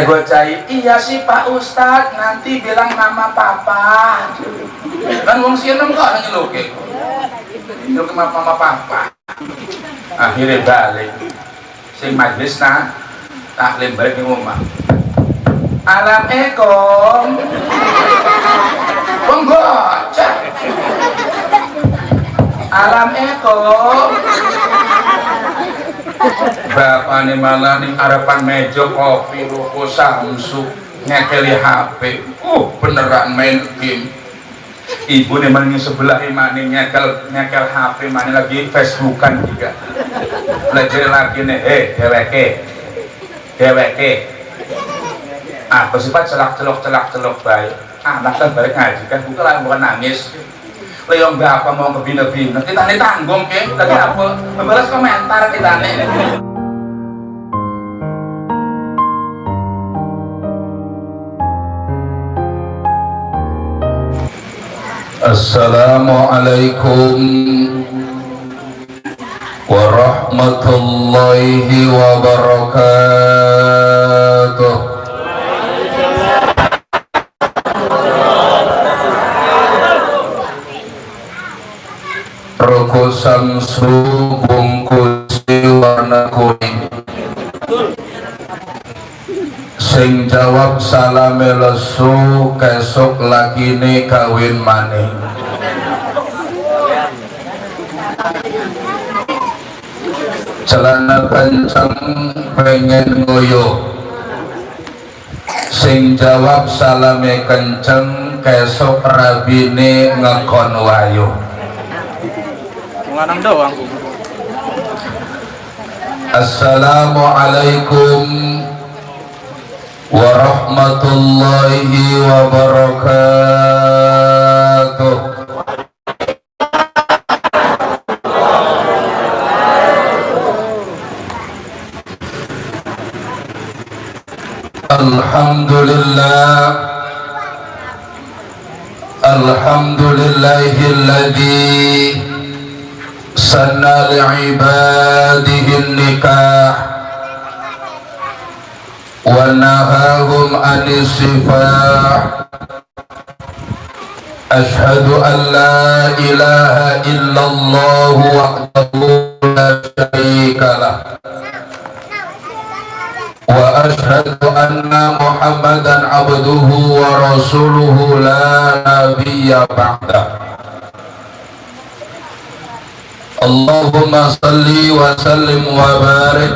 gocai, iya sih Pak Ustadz, nanti bilang mama papa. Kan wong sienem kok nyeluke. Nyeluk mama papa. Akhirnya balik. Sing majlis taklim balik ke rumah. Assalamualaikum. Penggocak. Assalamualaikum. Bapak nih malah nih harapan meja kopi ruko Samsu ngekeli HP. Beneran main game. Ibu nih malah sebelah ini nyekel HP mana lagi Facebookan juga. Lagi nih, deweke. Bersifat celak baik. Anak kan balik ngaji kan bukan nangis. Leong gak apa mau kebina-bina kita nih tanggung ke tadi apa membalas komentar kita nih. Assalamualaikum warahmatullahi wabarakatuh. Roko Samsu bungkus warna kuning. Sing jawab salame lesu kesok lagine kawin maneh. Celana kenceng pengen ngoyo. Sing jawab salame kenceng kesok rabine ngekon wayo. Lanang doang. Assalamualaikum warahmatullahi wabarakatuh. Alhamdulillahilladzi sanna li'ibadihin nikah wa nahahum anis sifah. Ashhadu an la ilaha illallah wahdahu la syarika lah wa ashhadu anna muhammadan abduhu wa rasuluhu la nabiyya ba'dah. Allahumma salli wa sallim wa barik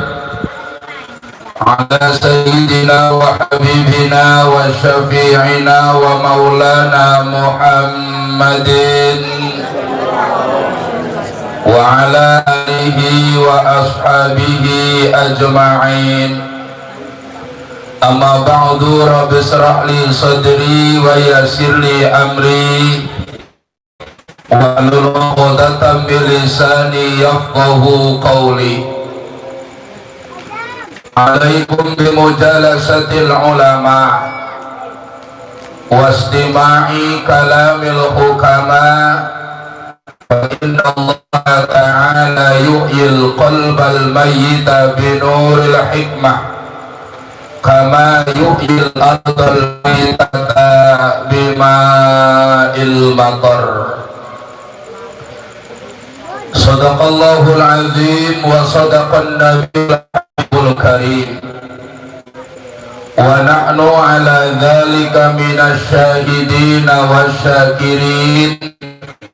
ala sayyidina wa habibina wa syafi'ina wa maulana Muhammadin wa ala alihi wa ashabihi ajma'in. Amma ba'du, rabbi israh li sadri wa yassir li amri wahlul 'uqdatam min lisani yafqahu qawli. Alaikum bimujalasatil ulama wastima'i kalamil hukama fa inna Allah ta'ala yuhyil qalbal mayyita binuril hikmah kama yuhyil ardal mayyitata bima'il matar. Sadaqallahul azim wa sadaqan nabiyul karim wa nahnu ala dhalika minasy syahidin wasyakirin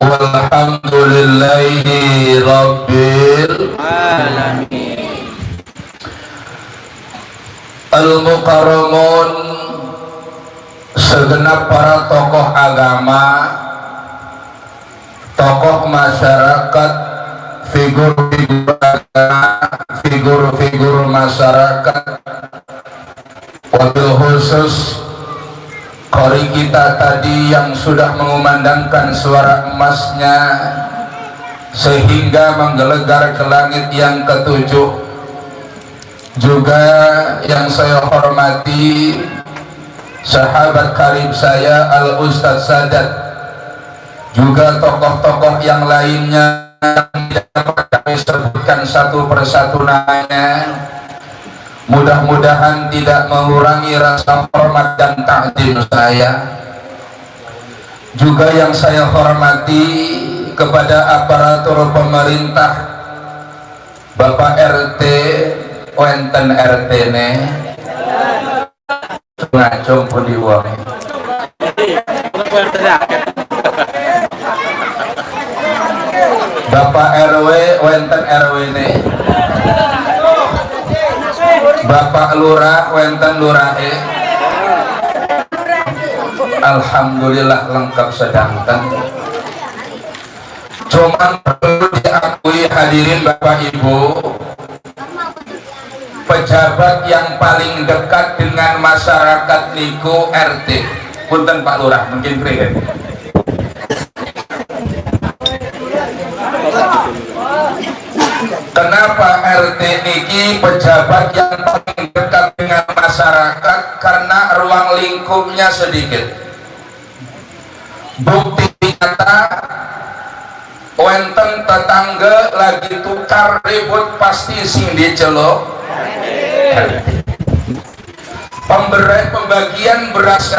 walhamdulillahi rabbil alamin. Al-mukarramun, segenap para tokoh agama, tokoh masyarakat, figur-figur masyarakat, wabil khusus qori kita tadi yang sudah mengumandangkan suara emasnya sehingga menggelegar ke langit yang ketujuh. Juga yang saya hormati sahabat karib saya Al Ustadz Sadat, juga tokoh-tokoh yang lainnya yang tidak dapat kami sebutkan satu persatu namanya. Mudah-mudahan tidak mengurangi rasa hormat dan takdim saya. Juga yang saya hormati kepada aparatur pemerintah, Bapak RT, wenten RT ne ngacung pun diuang. Bapak RW, wenten RW ne, Bapak Lurah, wenten Lurah e. Alhamdulillah lengkap sedangkan. Cuman perlu diakui hadirin Bapak Ibu, pejabat yang paling dekat dengan masyarakat niku RT. Punten Pak Lurah, mungkin prihatin. Kenapa RT niki pejabat yang paling dekat dengan masyarakat? Karena ruang lingkupnya sedikit. Bukti nyata, wenten tetangga lagi tukar ribut pasti sing dicelok. Pembagian beras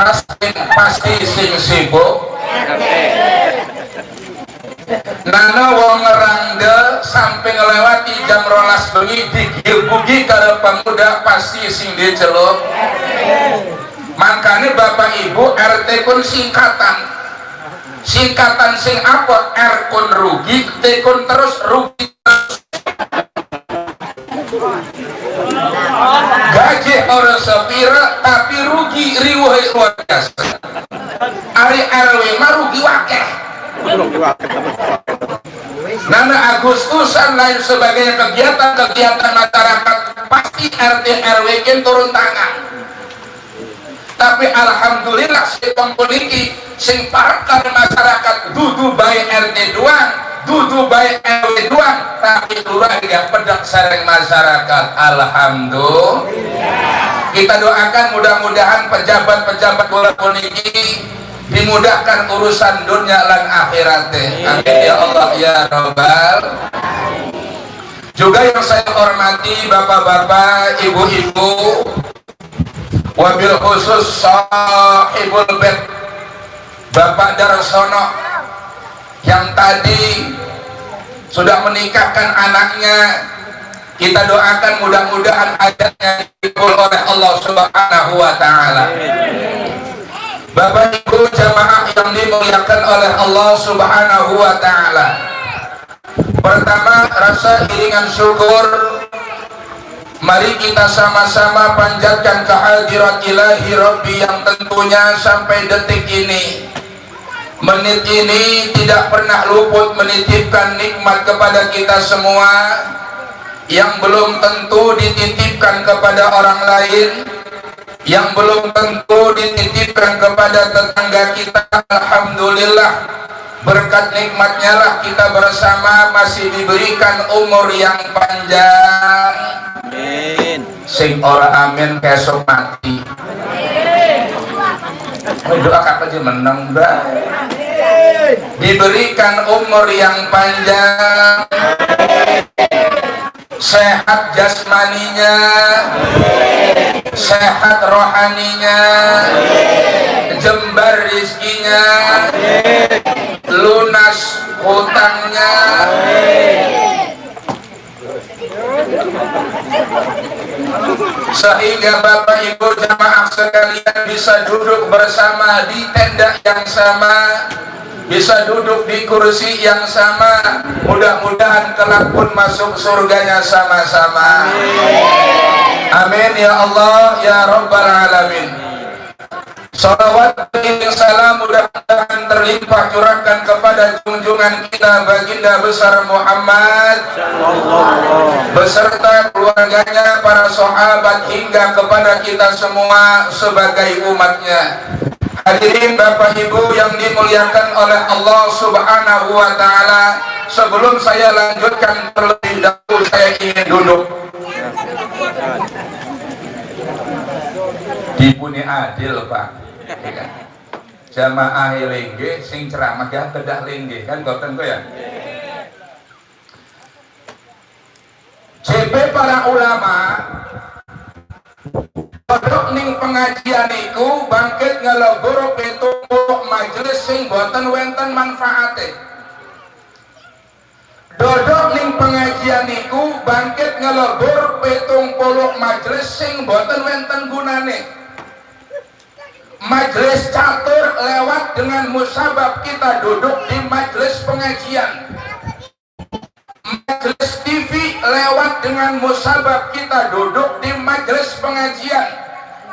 pasti sing sibuk. Nana wong ngerangga sampai ngelewati jam rolas bengi digilbugi kalau pemuda pasti sing diceluk. Makanya Bapak Ibu RT kun singkatan sing apa? R kun rugi, T kun terus rugi terus. Gaji orang sepira tapi rugi riweuh luar biasa. Ari RW mah rugi wakeh. Nana Agustusan lain sebagai kegiatan masyarakat pasti RT RW kan turun tangan. Tapi alhamdulillah si pempoliki sing parkar masyarakat dudu baik RT doang, dudu baik RW doang, tapi lurah juga pedang sareng masyarakat. Alhamdulillah. Kita doakan mudah-mudahan pejabat-pejabat pempoliki dimudahkan urusan dunia dan akhirat. Amin ya Allah ya Rabbal. Juga yang saya hormati bapak-bapak, ibu-ibu, wabil khusus sahibul bait Bapak Darsono yang tadi sudah menikahkan anaknya. Kita doakan mudah-mudahan hajatnya dikabul oleh Allah Subhanahu wa taala. Bapak Ibu jamaah yang dimuliakan oleh Allah Subhanahu wa taala. Pertama, rasa iringan syukur. Mari kita sama-sama panjatkan kehadirat ilahi Rabbi yang tentunya sampai detik ini, menit ini tidak pernah luput menitipkan nikmat kepada kita semua yang belum tentu dititipkan kepada orang lain, yang belum tentu dititipkan kepada tetangga kita. Alhamdulillah, berkat nikmatnya lah kita bersama masih diberikan umur yang panjang. Amin. Sing ora amin kesok mati. Doa kakak aja menang dah. Diberikan umur yang panjang, sehat jasmaninya, sehat rohaninya, jembar rizkinya, lunas hutangnya. Sehingga Bapak Ibu jamaah sekalian bisa duduk bersama di tenda yang sama, bisa duduk di kursi yang sama. Mudah-mudahan kelak pun masuk surganya sama-sama. Amin ya Allah ya Rabbal Alamin. Salawat dan salam mudah-mudahan terlimpah curahkan kepada junjungan kita baginda besar Muhammad beserta keluarganya, para sahabat hingga kepada kita semua sebagai umatnya. Hadirin Bapak Ibu yang dimuliakan oleh Allah Subhanahu wa taala, sebelum saya lanjutkan terlebih dahulu saya ingin duduk. Dipuni adil Pak. Jamaah lengge sing ceramah ya kedah lengge kan goten kok ya. CP para ulama dodok ning pengajian iku bangkit ngelebur 70 majelis sing boten wenten manfaate. Dodok ning pengajian iku bangkit ngelebur 70 majelis sing boten wenten gunane. Majelis catur lewat dengan musabab kita duduk di majelis pengajian. Majelis TV lewat dengan musabab kita duduk di majelis pengajian.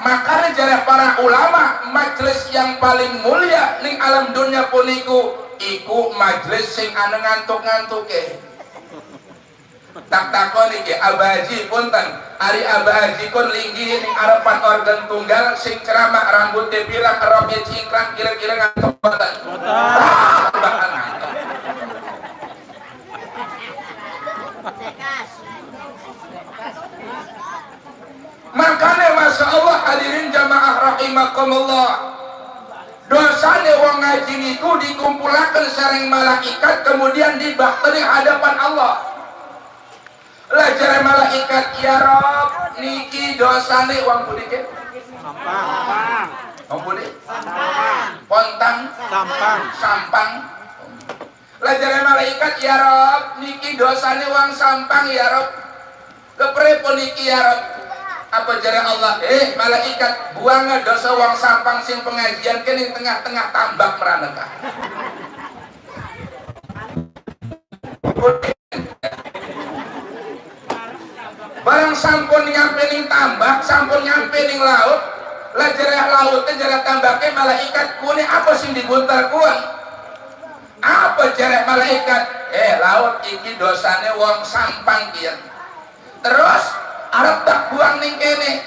Makanya jare para ulama majelis yang paling mulia ning alam dunia puniku iku majelis sing anu ngantuk-ngantuke. Tak takon iki Abah Haji punten ari Abah Haji kon linggih ning arepan organ tunggal sing ceramah rambutnya pirang roknya cingkrang kira-kira ngantuk boten. Makanya masya Allah hadirin jamaah rahimakumullah, dosane wong ngaji niku dikumpulaken sareng malaikat kemudian dibakteri hadapan Allah. Lah jare malaikat ya Rob niki dosane wong pundi ke? Sampang. Wong pundi? Sampang. Pontang. Sampang. Lah jare malaikat ya Rob niki dosane wong sampang ya Rob. Kepripun niki ya Rob? Apa jare Allah? Malaikat buang dosa wong sampang sing pengajian kene tengah-tengah tambak meraneka. Barang sampun nyampe ning tambak, sampun nyampe ning laut, lah jereh lautnya jereh tambaknya malaikat kune apa sing dibuntal kuang? Apa jereh malaikat? Laut iki dosane wong sampang kian. Terus arep tak buang ning kene,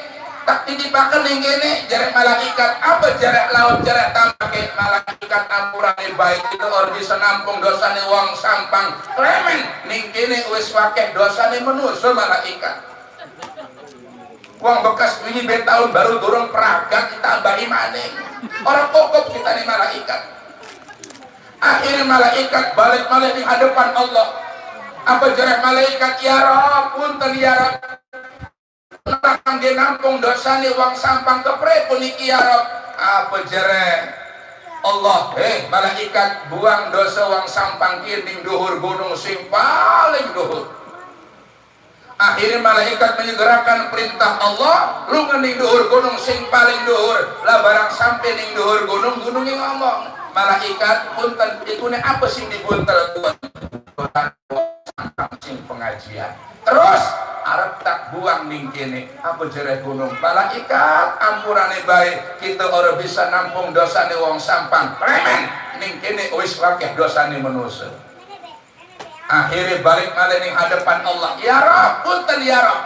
tak titipaken ning kene jereh malaikat. Apa jereh laut jereh tambaknya malaikat ampurane baik itu ora bisa nampung dosane wong sampang. Klemen ning kene wis wakeh dosane manusa malaikat. Wong bekas wingi ben tahun baru durung peragat ditambahi maning. Orang kokop kita nih malaikat. Akhirnya malaikat balik di hadapan Allah. Apa jarah malaikat ya Rob, punten ya Rob. Kangge nampung dosane wong sampang kepripun iki ya Rob? Apa jarah Allah, malaikat buang dosa wong sampang ki ning dhuwur gunung sing paling dhuwur. Akhirnya malaikat menyegerakan perintah Allah, lu ning dhuwur gunung sing paling dhuwur. Lah barang sampai ning dhuwur gunung, gununge ngomong, malaikat punten ikune apa sing dibuntel Tuhan? Sing pengajian. Terus arep tak buang ning kene, apa jere gunung? Malaikat ampurane bae, kita ora bisa nampung dosane wong sampang. Remen ning kene wis wakeh dosane manusa. Akhirnya balik malih ning hadapan Allah. Ya Rob, punten ya Rob.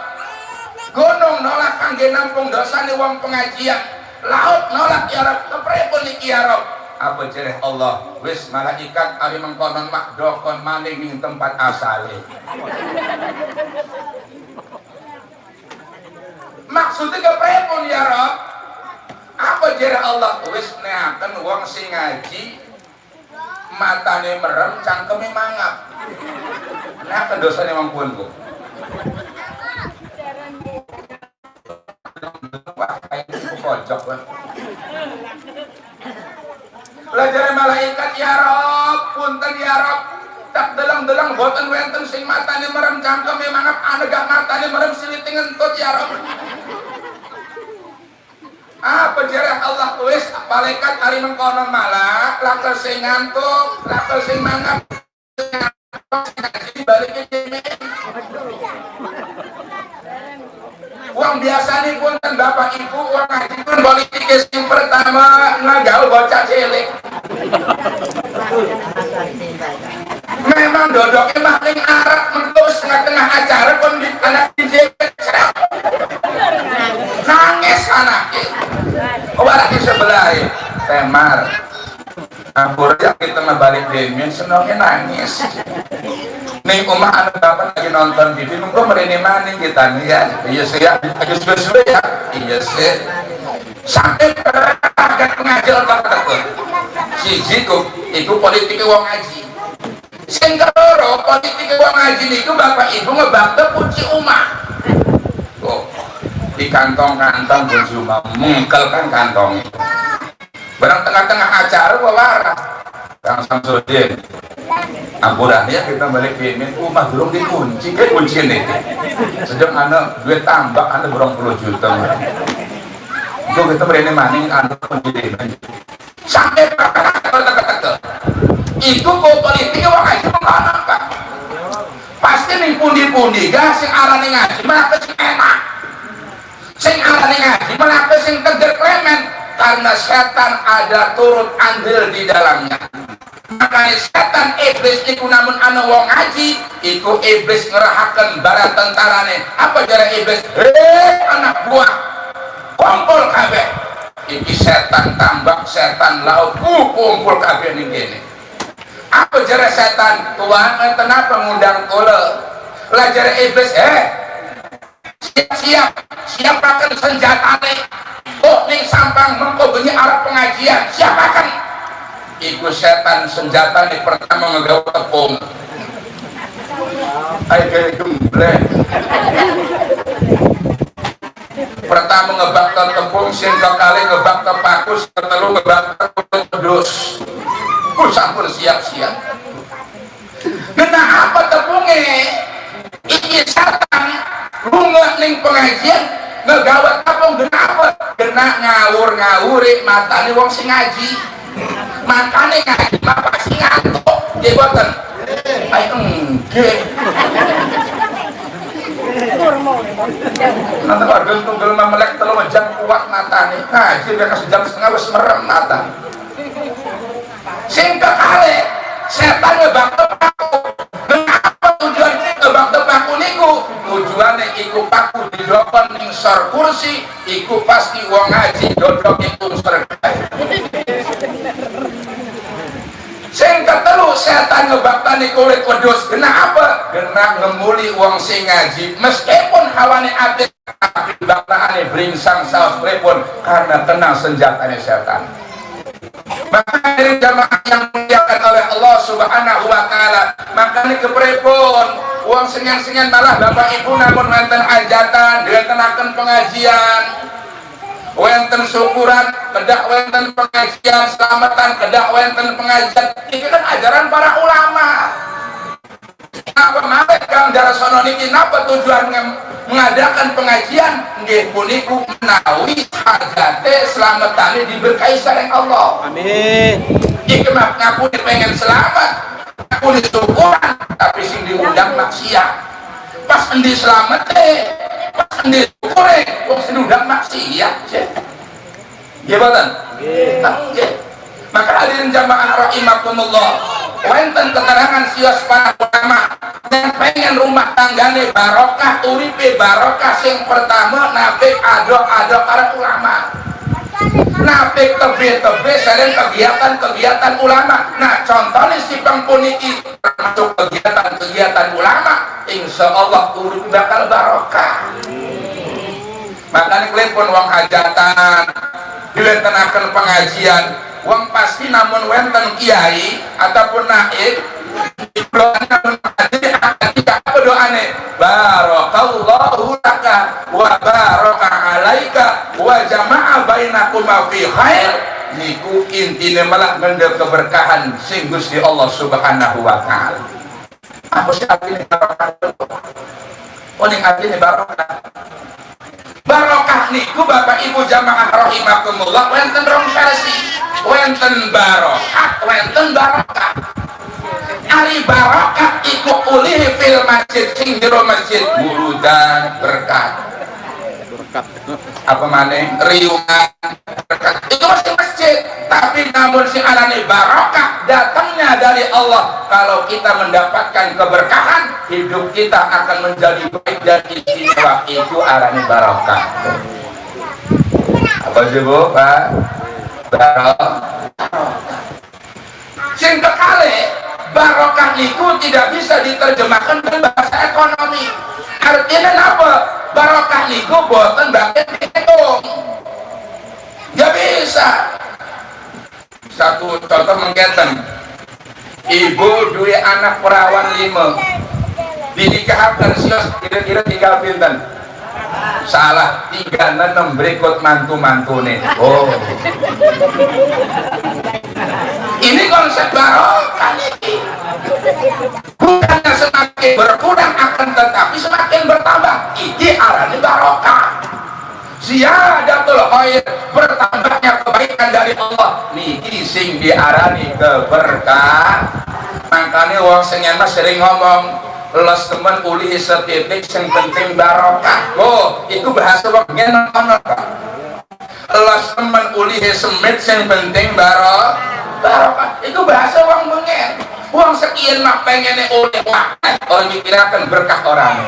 Gunung nolak kangge nampung dosane wong pengajian. Laut nolak ya Rob. Kepripun iki ya Rob? Apa jareh Allah? Wis malaikat ari mengkonon mak dokon malih ning tempat asale. Maksudnya kepripun ya Rob? Apa jareh Allah? Wis neaken wong sing ngaji matane merem cangkeme mangap. Nah, dosanya mampuan kok. Wah, kayak pojok lah. Belajar malaikat ya Rob, punten ya Rob. Tak delang-delang boten wenten sing matane merem cangkeme mangap anegah matane merem siliting entut ya Rob. Apa jarah Allah wis malaikat ari mengkono malah laker sing ngantuk, laker sing mangap. Uang biasa nih pun kan bapak ibu uang ngaji pun politik yang pertama ngagaul bocah cilik. Memang dodoknya maling Arab mentus tengah-tengah acara pun di anak DJ nangis anaknya. Orang di sebelah temar. Ampun ya kita ngebalik demin senangnya nangis. Nih umah anak bapak lagi nonton TV, mungkin merini maning kita nih ya. Iya sih ya, sudah ya. Iya sih. Sampai agak pengajar takut. Siji iku politik wong ngaji. Sing keloro politik wong ngaji niku bapak ibu ngebakte puji umah. Oh, di kantong-kantong cuma mengkel kan kantong barang tengah-tengah acara wawarah Kang Samsudin ampurannya kita balik ke ini rumah belum dikunci kayak kunci nih sejak anak duit tambah anak berong 10 juta itu kita berani maning anak kunci deh sampai kata-kata itu kok politik wong aja menganak Pak pasti nih pundi-pundi gak sing arane ngaji malah sing enak sing arane ngaji malah sing tegak klemen karena setan ada turut andil di dalamnya makanya setan iblis iku namun ana wong ngaji iku iblis ngerahaken bara tentarane apa jare iblis anak buah kumpul kabeh iki setan tambak setan laut kumpul kabeh ning kene apa jare setan tuan enten apa ngundang kula lah jare iblis siapakan senjatane kok ning sampang mengko bengi arep pengajian siapakan iku setan senjatane pertama ngegawa tepung ayo kayak gembleng pertama ngebakar tepung sing kali ngebakar pakus ketelu ngebakar pedus sampun siap-siap kena apa tepungnya iki setan lunga ning pengajian ngegawa tepung kena apa kena ngawur-ngawuri matane wong sing ngaji makane ngaji mah pasti ngantuk nggih boten ayo nggih nanti warga tunggal melek telu jam kuat matane ngaji mereka sejam setengah wis merem mata sing kekale setan ngebak tepaku kenapa tujuannya ngebak tepaku niku tujuannya iku paku didokon ning sor kursi iku pasti wong ngaji dodok iku sergay sing ketelu setan ngebaktani kulit wedhus kena apa kena ngemuli wong sing ngaji meskipun hawane ati tapi baktaane bringsang saos pripun karena kena senjatane setan maka dari jamaah yang dimuliakan oleh Allah Subhanahu wa taala makanya kepripun wong senyan-senyan malah Bapak Ibu namun wonten hajatan dilaksanakan pengajian wonten syukuran kedak wonten pengajian selamatan kedak wonten pengajian ini kan ajaran para ulama apa mawet Kang Darasono niki napa tujuan mengadakan pengajian nggih puniku menawi hajate slametane diberkahi sareng Allah amin iki mah ngapuni pengen selamat ngapuni syukuran tapi sing diundang maksiat pas endi slamete pas endi syukure wong sing diundang maksiat nggih boten nggih maka hadirin jamaah rahimakumullah wonten keterangan sios para ulama yang pengen rumah tanggane barokah uripe barokah sing pertama napik ado-ado para ulama napik tebe-tebe sareng kegiatan-kegiatan ulama nah contohnya si pengpuniki termasuk kegiatan-kegiatan ulama insyaallah urip bakal barokah makanya kalian pun wong hajatan dilentenaken pengajian wong pasti namun wonten kiai ataupun naib apa doane barakallahu laka wa baraka alaika wa jama'a bainakuma fi khair niku intine malah ngendel keberkahan sing Gusti Allah Subhanahu wa taala apa sih artine barokah ning artine barokah barokah niku Bapak Ibu jamaah rahimakumullah wonten rong versi wonten barokah wonten barokah ari barokah iku ulih fil masjid sing jero masjid wurudan berkat apa maneh riungan berkat itu masih masjid tapi namun si arane barokah datangnya dari Allah kalau kita mendapatkan keberkahan hidup kita akan menjadi baik dan istimewa itu arane barokah apa sih Bu Pak barokah sing kekale barokah itu tidak bisa diterjemahkan dengan bahasa ekonomi artinya apa barokah itu boten bagian hitung gak bisa satu contoh mengketen ibu duwe anak perawan 5 dinikahkan sios kira-kira tinggal pinten salah 36 berikut mantu-mantu nih. Oh, ini konsep barokah ini. Bukannya semakin berkurang akan tetapi semakin bertambah. Ini arahnya barokah. Ziyadatul khair, bertambahnya kebaikan dari Allah. Niki sing diarani keberkah. Makanya wong sing mas sering ngomong les temen uli setitik sing penting barokah. Oh, itu bahasa wong ngene ana. Les temen uli semit sing penting barokah. Itu bahasa wong mengen. Wong sekian mah pengen uli akeh, oh mikiraken berkah orang.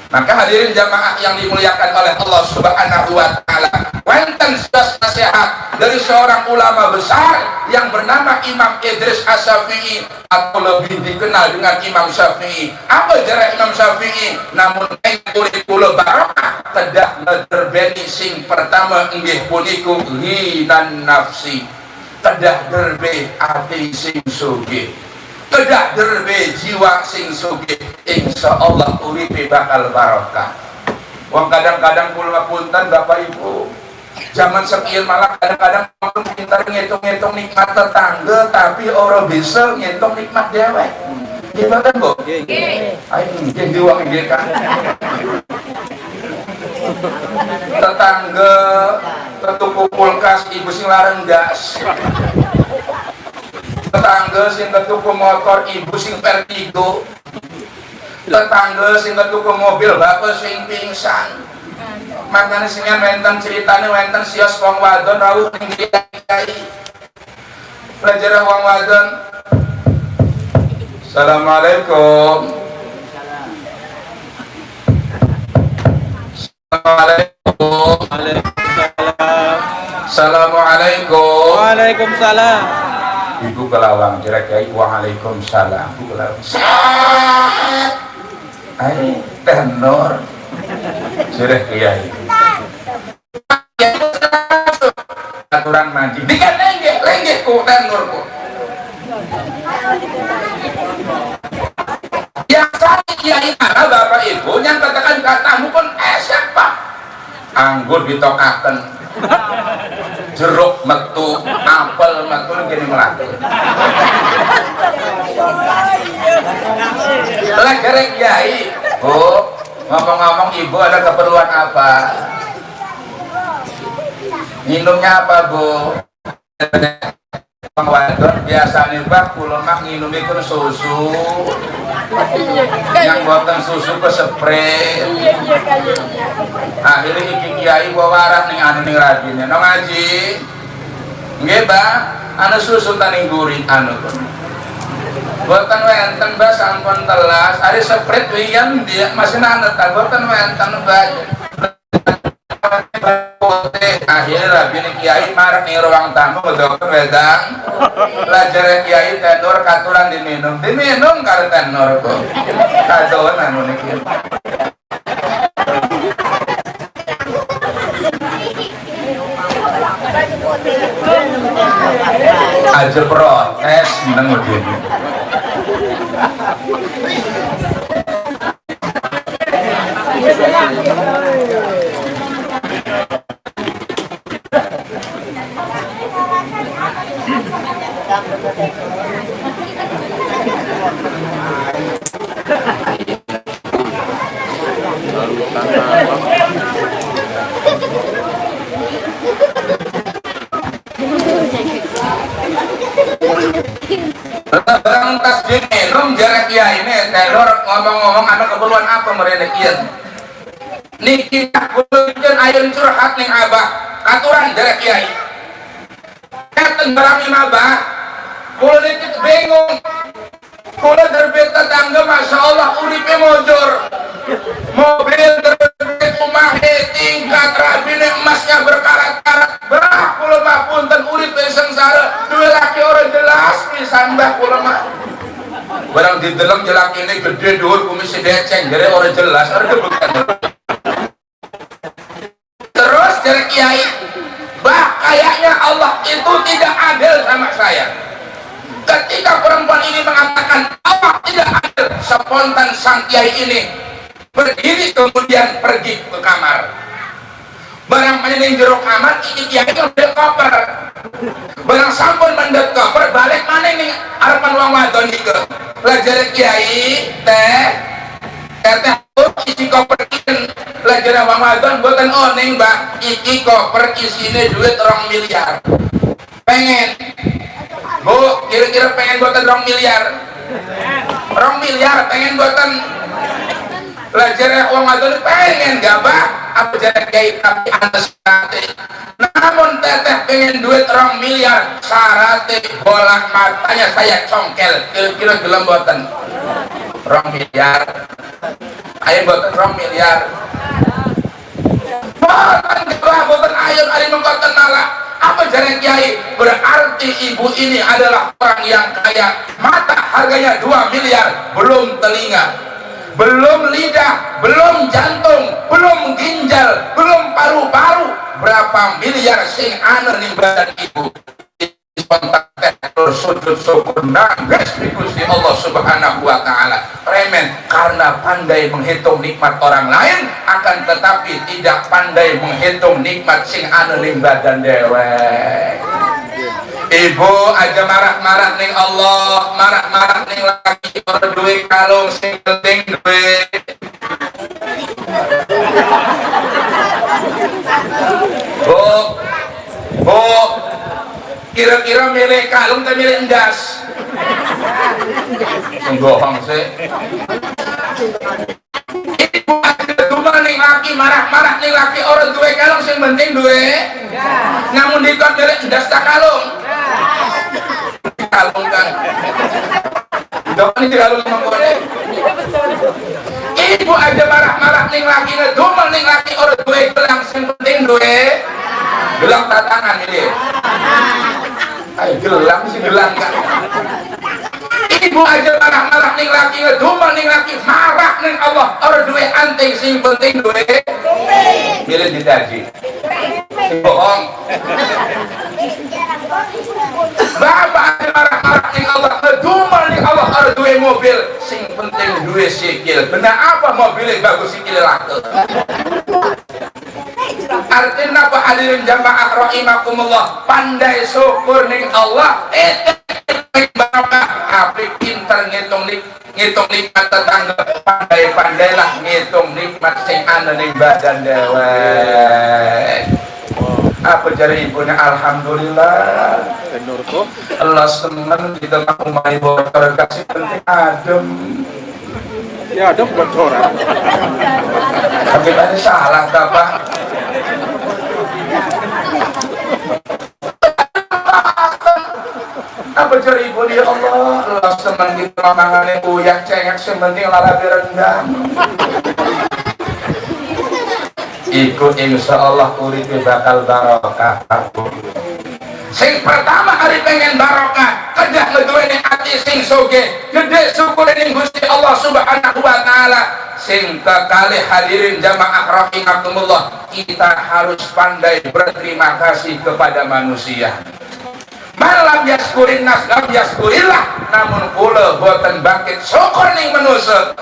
Maka hadirin jamaah yang dimuliakan oleh Allah Subhanahu wa taala, wonten nasihat dari seorang ulama besar yang bernama Imam Idris Asy-Syafi'i atau lebih dikenal dengan Imam Syafi'i. Apa jarak Imam Syafi'i? Namun kulit kula barokah kedah terbeni sing pertama inggih puniku ghinan nafsi. Kedah derbe ati sing sugih. Kedah derbe jiwa sing sugih, insyaallah uripe bakal barokah. Wong kadang-kadang kula punten Bapak Ibu, zaman sekian malah kadang-kadang pintar ngitung-ngitung nikmat tetangga tapi orang bisa ngitung nikmat dewek. Iya kan Bu? Nggih. Ayo nggih diwang nggih kan. Tetangga ketuku kulkas ibu sing larang gas. Tetangga sing ketuku motor ibu sing vertigo. Tetangga sing ketuku mobil bapak sing pingsan. Makanya sing wenten ceritane wenten sios wong wadon rawuh ning kiai. Pelajar wong wadon. Assalamualaikum. Assalamualaikum. Assalamualaikum. Waalaikumsalam. Ibu kelawang kira-kira waalaikumsalam. Ibu kelawang. Ai tenor. Sudah kiai. Aturan mandi. Dikan lenggeh ku tenor ku. Yang tadi kiai mana Bapak Ibu yang katakan katamu pun siapa? Anggur ditokaken. Jeruk metu, apel metu gini melati. Lah gerek kiai. Bu, ngomong-ngomong ibu ada keperluan apa? Minumnya apa Bu? Bang wadon biasanya bak kula mak nginumipun susu. Yang buatan susu ke spray. Akhirnya iki kiai wawarat ning anu ning rajinnya. No ngaji. Nggih, Mbak. Anu susu taning guring anu. Boten wenten Mbak sampun telas. Ari spray wiyan dia masih nanut ta boten wenten Mbak. Akhirnya rabi ini kiai marah nih ruang tamu dokter wedang belajar kiai tenor katuran diminum karena tenor kok kadoan anu nih kiai aja protes menang udah barang tas minum jarak kiai ini tenor ngomong-ngomong ada keperluan apa mereka kiai niki kulian ayun curhat ning abah katuran jarak kiai keten barang abah kula niki bingung kula terbit tetangga masya Allah uripe mojor mobil terbit rumah tingkat rabine emasnya berkarat-karat berah kula mah punten uripe sengsara dua laki orang jelas pisan mbah kula mah barang dideleng jelak ini gede dhuwur kumis deceng jare orang jelas arep bukan terus dari kiai bah kayaknya Allah itu tidak adil sama saya. Ketika perempuan ini mengatakan Allah tidak adil, spontan sang kiai ini berdiri kemudian pergi ke kamar. Barang menyening jero kamar iki kiai ngambil koper. Barang sampun mendhet koper balik maneh ning arepan wong wadon iku. Lah jare kiai teh isi koper iki lah jare wong wadon mboten oning Mbak, iki koper isine duit 2 miliar. Pengen Bu, kira-kira pengen mboten 2 miliar? 2 miliar pengen mboten? Lah jare wong wadon pengen gabah apa jare kiai tapi anes sate. Namun teteh pengen duit 2 miliar syaratnya bola matanya saya congkel. Kira-kira gelem mboten? 2 miliar. Ayo mboten 2 miliar. Mboten gebah mboten ayo ari mengkoten malah. Apa jare kiai? Berarti ibu ini adalah orang yang kaya. Mata harganya 2 miliar, belum telinga, belum lidah, belum jantung, belum ginjal, belum paru-paru. Berapa miliar sing ana ning badan ibu. Spontan sujud syukur nangis di Gusti Allah Subhanahu wa taala. Remen karena pandai menghitung nikmat orang lain, akan tetapi tidak pandai menghitung nikmat sing ana ning badan dewek. Ibu aja marah-marah ning Allah, marah-marah ning laki ora duwe kalung sing penting duwe. Bu, kira-kira milih kalung atau milih endas? Bohong sih. Ibu aja cuma ning laki marah-marah ning laki orang duwe kalung sing penting duwe. Namun dikon milih endas tak kalung. Kalung kan. Jangan ini kalung mangkone. Ibu aja marah-marah ning laki ngedumel ning laki orang duwe gelang sing penting duwe. Gelang tatangan ini. Ayo gelang sih gelang kan. Ibu aja marah-marah ning laki ngedumel ning laki marah ning Allah orang duwe anting sing penting duwe. Milih ditaji. Bohong. Bapak aja marah-marah ning Allah ngedumel ning Allah orang duwe mobil sing penting duwe sikil. Benar apa mobilnya bagus sikil laku. Artinya apa hadirin jamaah rahimakumullah, pandai syukur ning Allah barokah. Apik pinter ngitung nikmat tetangga, pandai-pandailah ngitung nikmat sing ana ning badan dewek. Apa jari ibunya? Alhamdulillah Allah seneng di tengah umah ibu terkasih penting adem. Ya adem buat orang. Tapi tadi salah Bapak. Apa jari ibu dia? Allah seneng di tengah mangannya uyak cengek sementing lalabi rendang. Iku insya Allah uripi bakal barokah. Sing pertama hari pengen barokah, kedah ngeduweni hati sing soge, gede syukur ning Gusti Allah Subhanahu wa taala. Sing kekali hadirin jamaah rahimakumullah, kita harus pandai berterima kasih kepada manusia. Malam yaskurin nas lam yaskurillah, namun kula boten bangkit syukur ning manusia.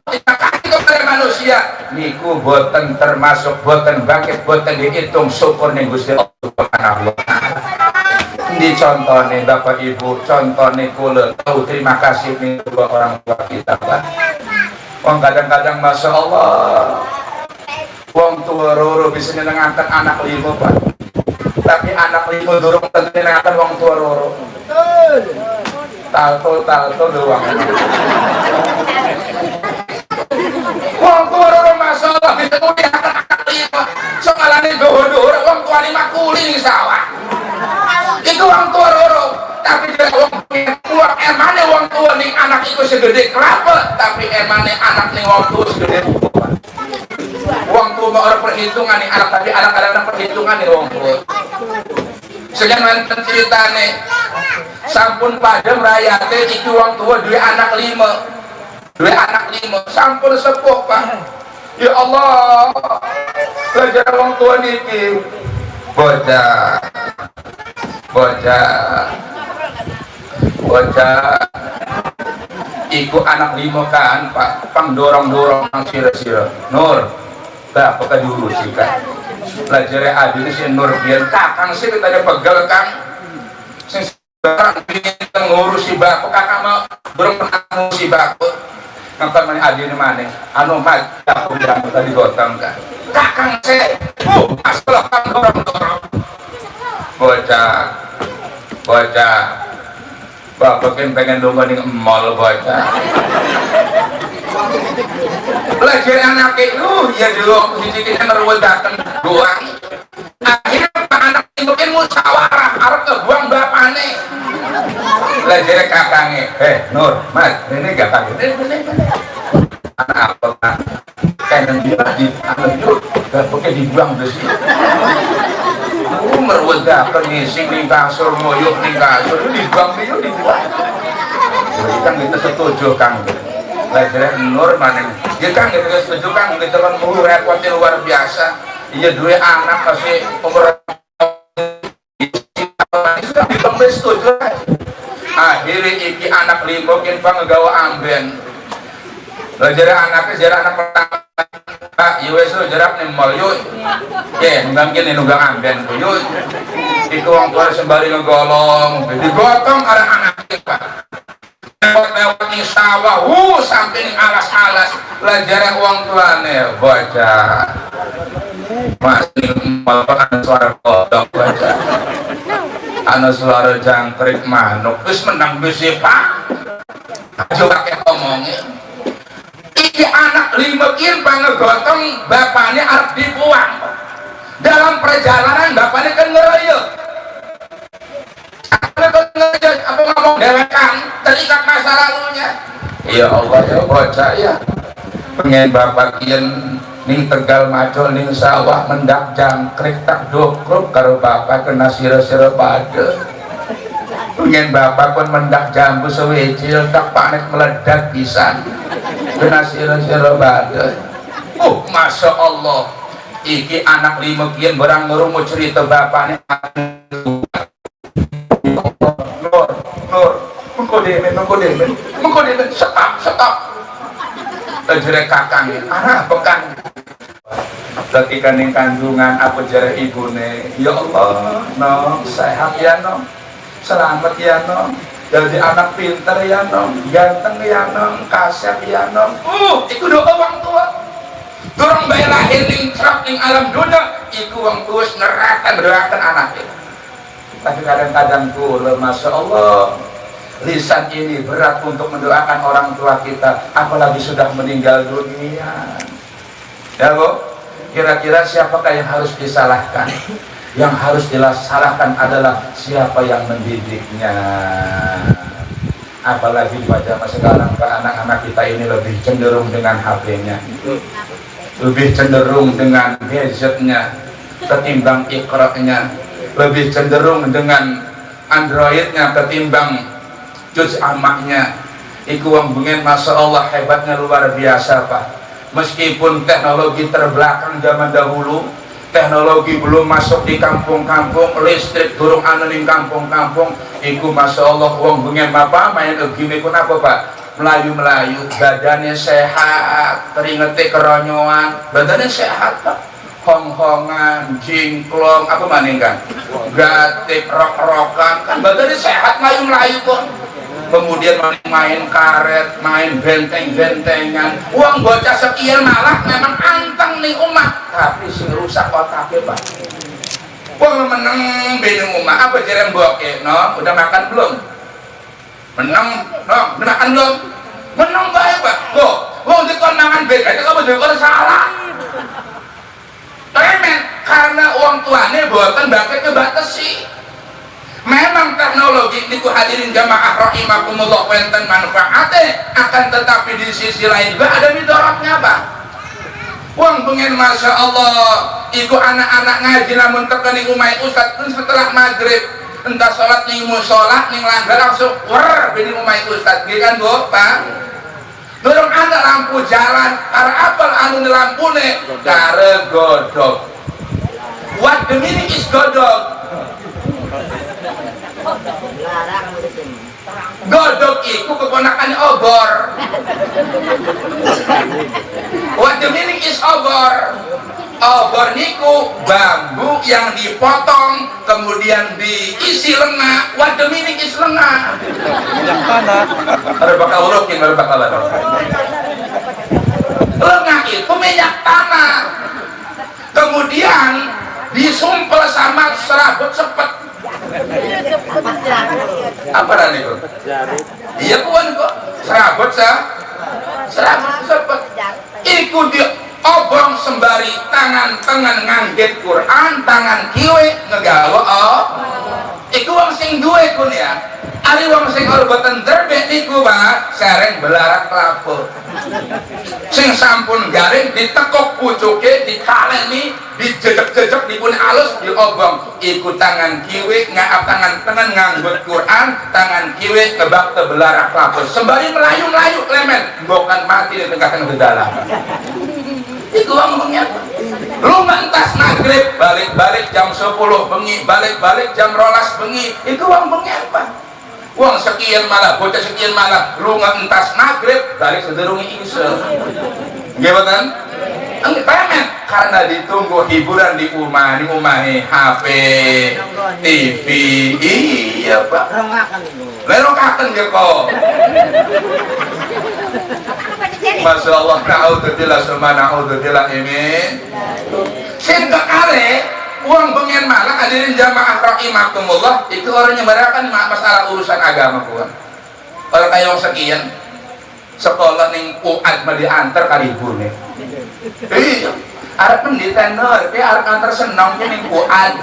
Terima kasih kepada manusia niku boten termasuk boten bangkit boten dihitung syukur ning Gusti Allah Subhanahu wa taala. Di contohnya Bapak Ibu, contohnya kula tahu terima kasih nih dua orang tua kita Pak. Wong kadang-kadang Masya Allah wong tua roro bisa nyenengkan anak 5 Pak, tapi anak 5 durung tentu nyenengkan wong tua roro. Talto doang. Wong tua roro Masya Allah bisa nyenengkan anak 5, soalnya dohor-dohor wong tua 5 kuling sawah. Itu wong tua roro, tapi dia wong tua emane wong tua ning anak itu segede kelapa, tapi emane anak ning wong tua segede buku. Wong tua mau orang perhitungan nih anak, tapi anak kadang-kadang perhitungan nih wong tua. Sejan wonten ceritane sampun padem rayate iki wong tua duwe anak 5. Sampun sepuh Pak. Ya Allah, belajar wong tua niki bocah iku anak lima kan Pak pang dorong-dorong sira-sira Nur dah apakah diurusi kan belajar adil si Nur biar kakang sih kita pegal kan sing sekarang kita ngurusi baku kakak mau belum pernah ngurusi baku nonton mana adil mana anu mat aku bilang tadi gotong kan kakang sih masalah kan dorong-dorong bocah bapak pengen dongeng ning mall bocah belajar anak itu ya dulu sedikit meruwet datang doang akhirnya anak itu mungkin musyawarah harus kebuang bapaknya belajar kakaknya Nur Mas ini gak pakai anak apa kan kayak di anak itu gak pakai dibuang di sini meruwet datang ngising ning kasur moyok ning kasur dibuang kan kita setuju Kang belajar Nur mana ya Kang kita setuju Kang kita kan mau repotnya luar biasa iya dua anak masih umur sudah ditombe setuju akhirnya iki anak lima mungkin bang ngegawa amben belajar anaknya jarak anak pertama Pak yowes lo jarak nih mal yuk ya mungkin nunggang amben yuk itu orang tua sembari ngegolong digotong ada anaknya Pak lewat nih sawah sampai nih alas-alas belajar uang tuane baca masih malah suara kodok baca anu suara jangkrik manuk terus menang besi Pak coba kayak ngomongin iki anak lima kin pangegotong bapaknya harus dibuang dalam perjalanan bapaknya kan ngeroyok apa ngomong dewekan terikat masa lalunya ya Allah ya bocah ya pengen bapak kian ning Tegal Macul ning sawah mendak jangkrik tak dokrup karo bapak kena sira-sira pada pengen bapak pun mendak jambu sewecil tak panik meledak pisan kena sira-sira pada Masya Allah iki anak lima kian barang ngerumu cerita bapaknya mengkodemen stop terjere kakangnya anak pekan lagi kaning kandungan apa jere ibune ya Allah no sehat ya no selamat ya no jadi anak pinter ya no ganteng ya no kasep ya no itu doa orang tua dorong bayi lahir ning cerap ning alam dunia itu orang tua neraka berdoakan anaknya tapi kadang-kadang kula Masya Allah lisan ini berat untuk mendoakan orang tua kita apalagi sudah meninggal dunia ya Bu kira-kira siapakah yang harus disalahkan yang harus disalahkan adalah siapa yang mendidiknya apalagi pada masa sekarang ke anak-anak kita ini lebih cenderung dengan HP-nya lebih cenderung dengan gadgetnya ketimbang Iqra-nya lebih cenderung dengan Android-nya ketimbang juz amaknya iku wong bengen Masya Allah hebatnya luar biasa Pak meskipun teknologi terbelakang zaman dahulu teknologi belum masuk di kampung-kampung listrik durung anu ning kampung-kampung iku Masya Allah wong bengen apa main gini pun apa Pak melayu-melayu badannya sehat teringeti keronyoan badannya sehat Pak hong-hongan, jingklong, apa maning kan gatik, rok-rokan kan badannya sehat melayu-melayu kok kemudian main karet, main benteng-bentengan uang bocah sekian malah memang anteng nih umat tapi sing rusak otaknya Pak uang meneng bini umat apa jarang boke no udah makan belum meneng no udah makan belum meneng baik Pak uang dikon mangan beda itu kamu dikon salah remen karena uang tuanya buatan bakal kebatasi memang teknologi itu hadirin jamaah rahimakumullah wenten manfaatnya akan tetapi di sisi lain juga ada midorotnya Pak uang pengen Masya Allah iku anak-anak ngaji namun terkening umay ustad setelah maghrib entah sholat ning musola ning langgar langsung bini umay ustad kan Bu Pak dorong ada lampu jalan karena apel anu lampu nih kare godok what the meaning is godok godok itu keponakannya obor obor niku bambu yang dipotong kemudian diisi lenga, waduh minik isi lenga yang tanah ada bakal urukin, ada bakal lenga itu minyak tanah, kemudian disumpel sama serabut sepet apa dan itu? Iya puan kok serabut sepet iku dia obong sembari tangan nganggit Quran, tangan kiwe ngegawa iku wong sing duwe kun ya. Ari wong sing ora boten terbit niku Pak, sereng belarak kelapa. Sing sampun garing ditekuk pucuke, dikaleni, dijejek-jejek dipun alus diobong. Iku tangan kiwe ngaap tangan tengah nganggut Quran, tangan kiwe ngebak te belarak kelapa. Sembari melayu-melayu klemen, bukan mati di tengah-tengah dalam. Iku wong bengi. Lu ngantas maghrib, balik-balik jam 10 bengi, balik-balik jam 12 bengi. Iku wong bengi apa? Uang sekian malah, bocah sekian malah, lu ngantas maghrib, balik sederungi isya. Gimana? Pemet karena ditunggu hiburan di rumah HP, TV. Iya Pak. Lerokakan dia kok. Masya Allah, na'udzubillah summa na'udzubillah ini. Sehingga kare uang bengen malah hadirin jamaah rahimakumullah itu orang nyembarakan masalah urusan agama kuat. Orang kayak sekian sekolah ning UAD mah diantar ka libur nih. Iya, arep pendidikan nur, tapi arep antar senang ning UAD.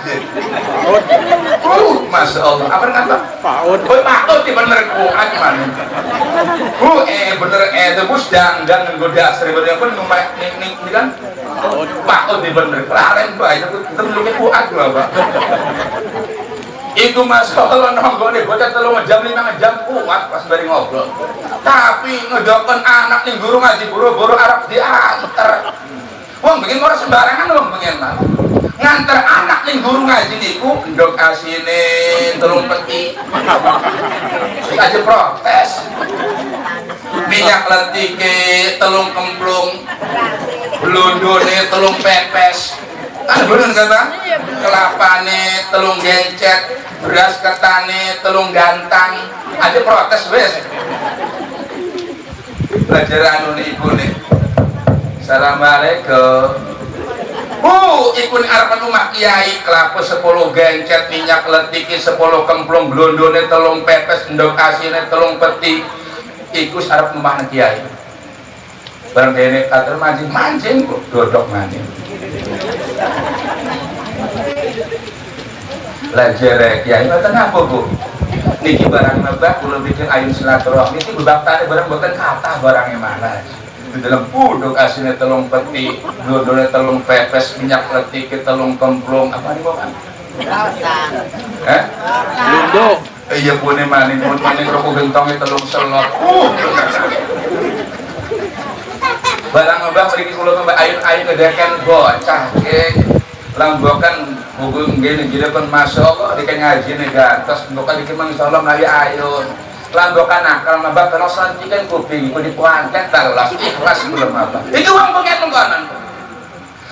Masya Allah, apa kata? PAUD. Oh, PAUD di bener UAD mana? Bener tebus dan nggoda seribu pun ning kan PAUD di bener. Laren bae itu terluke UAD lho, Pak. Iku masalah nonggo nih bocah 3 jam 5 jam kuat pas bari ngobrol. Tapi ngedokon anak ning guru ngaji buru-buru arep diantar. Wong bikin ora sembarangan wong pengen mah. Nganter anak ning guru ngaji niku ndok asine 3 peti. Aja protes. Minyak letike 3 kemplung. Blondone 3 pepes. Kan bener kata? Kelapane 3 gencet, beras ketane 3 gantang. Aja protes wes. Pelajaran ibu nih. Assalamualaikum. Iku ning arepan rumah kiai kelapa 10 gencet, minyak letiki 10 kemplung, blondone 3 pepes, ndok asine 3 peti. Iku arep rumah kiai. Bareng dene kater mancing kok dodok maning. Lajere kiai mboten apa Bu? Niki barang mabah kula bikin ayun silaturahmi iki bebaktane barang mboten kathah barange malah. Di dalam puduk asine 3 peti, dodone 3 pepes, minyak letike 3 kemplung, apa nih Bapak? Lundo. Iya pune maning rokok gentonge 3 selot. Barang mabah mriki kula mbak ayun ngedeken bocah ke lambokan hukum gini jadi pun Masya Allah di ngaji nih gantos untuk kali kita insyaallah melalui ayun lambokan akal mabah kalau santikan kuping ikut dipuankan terlas ikhlas belum apa itu uang pengen mengkonon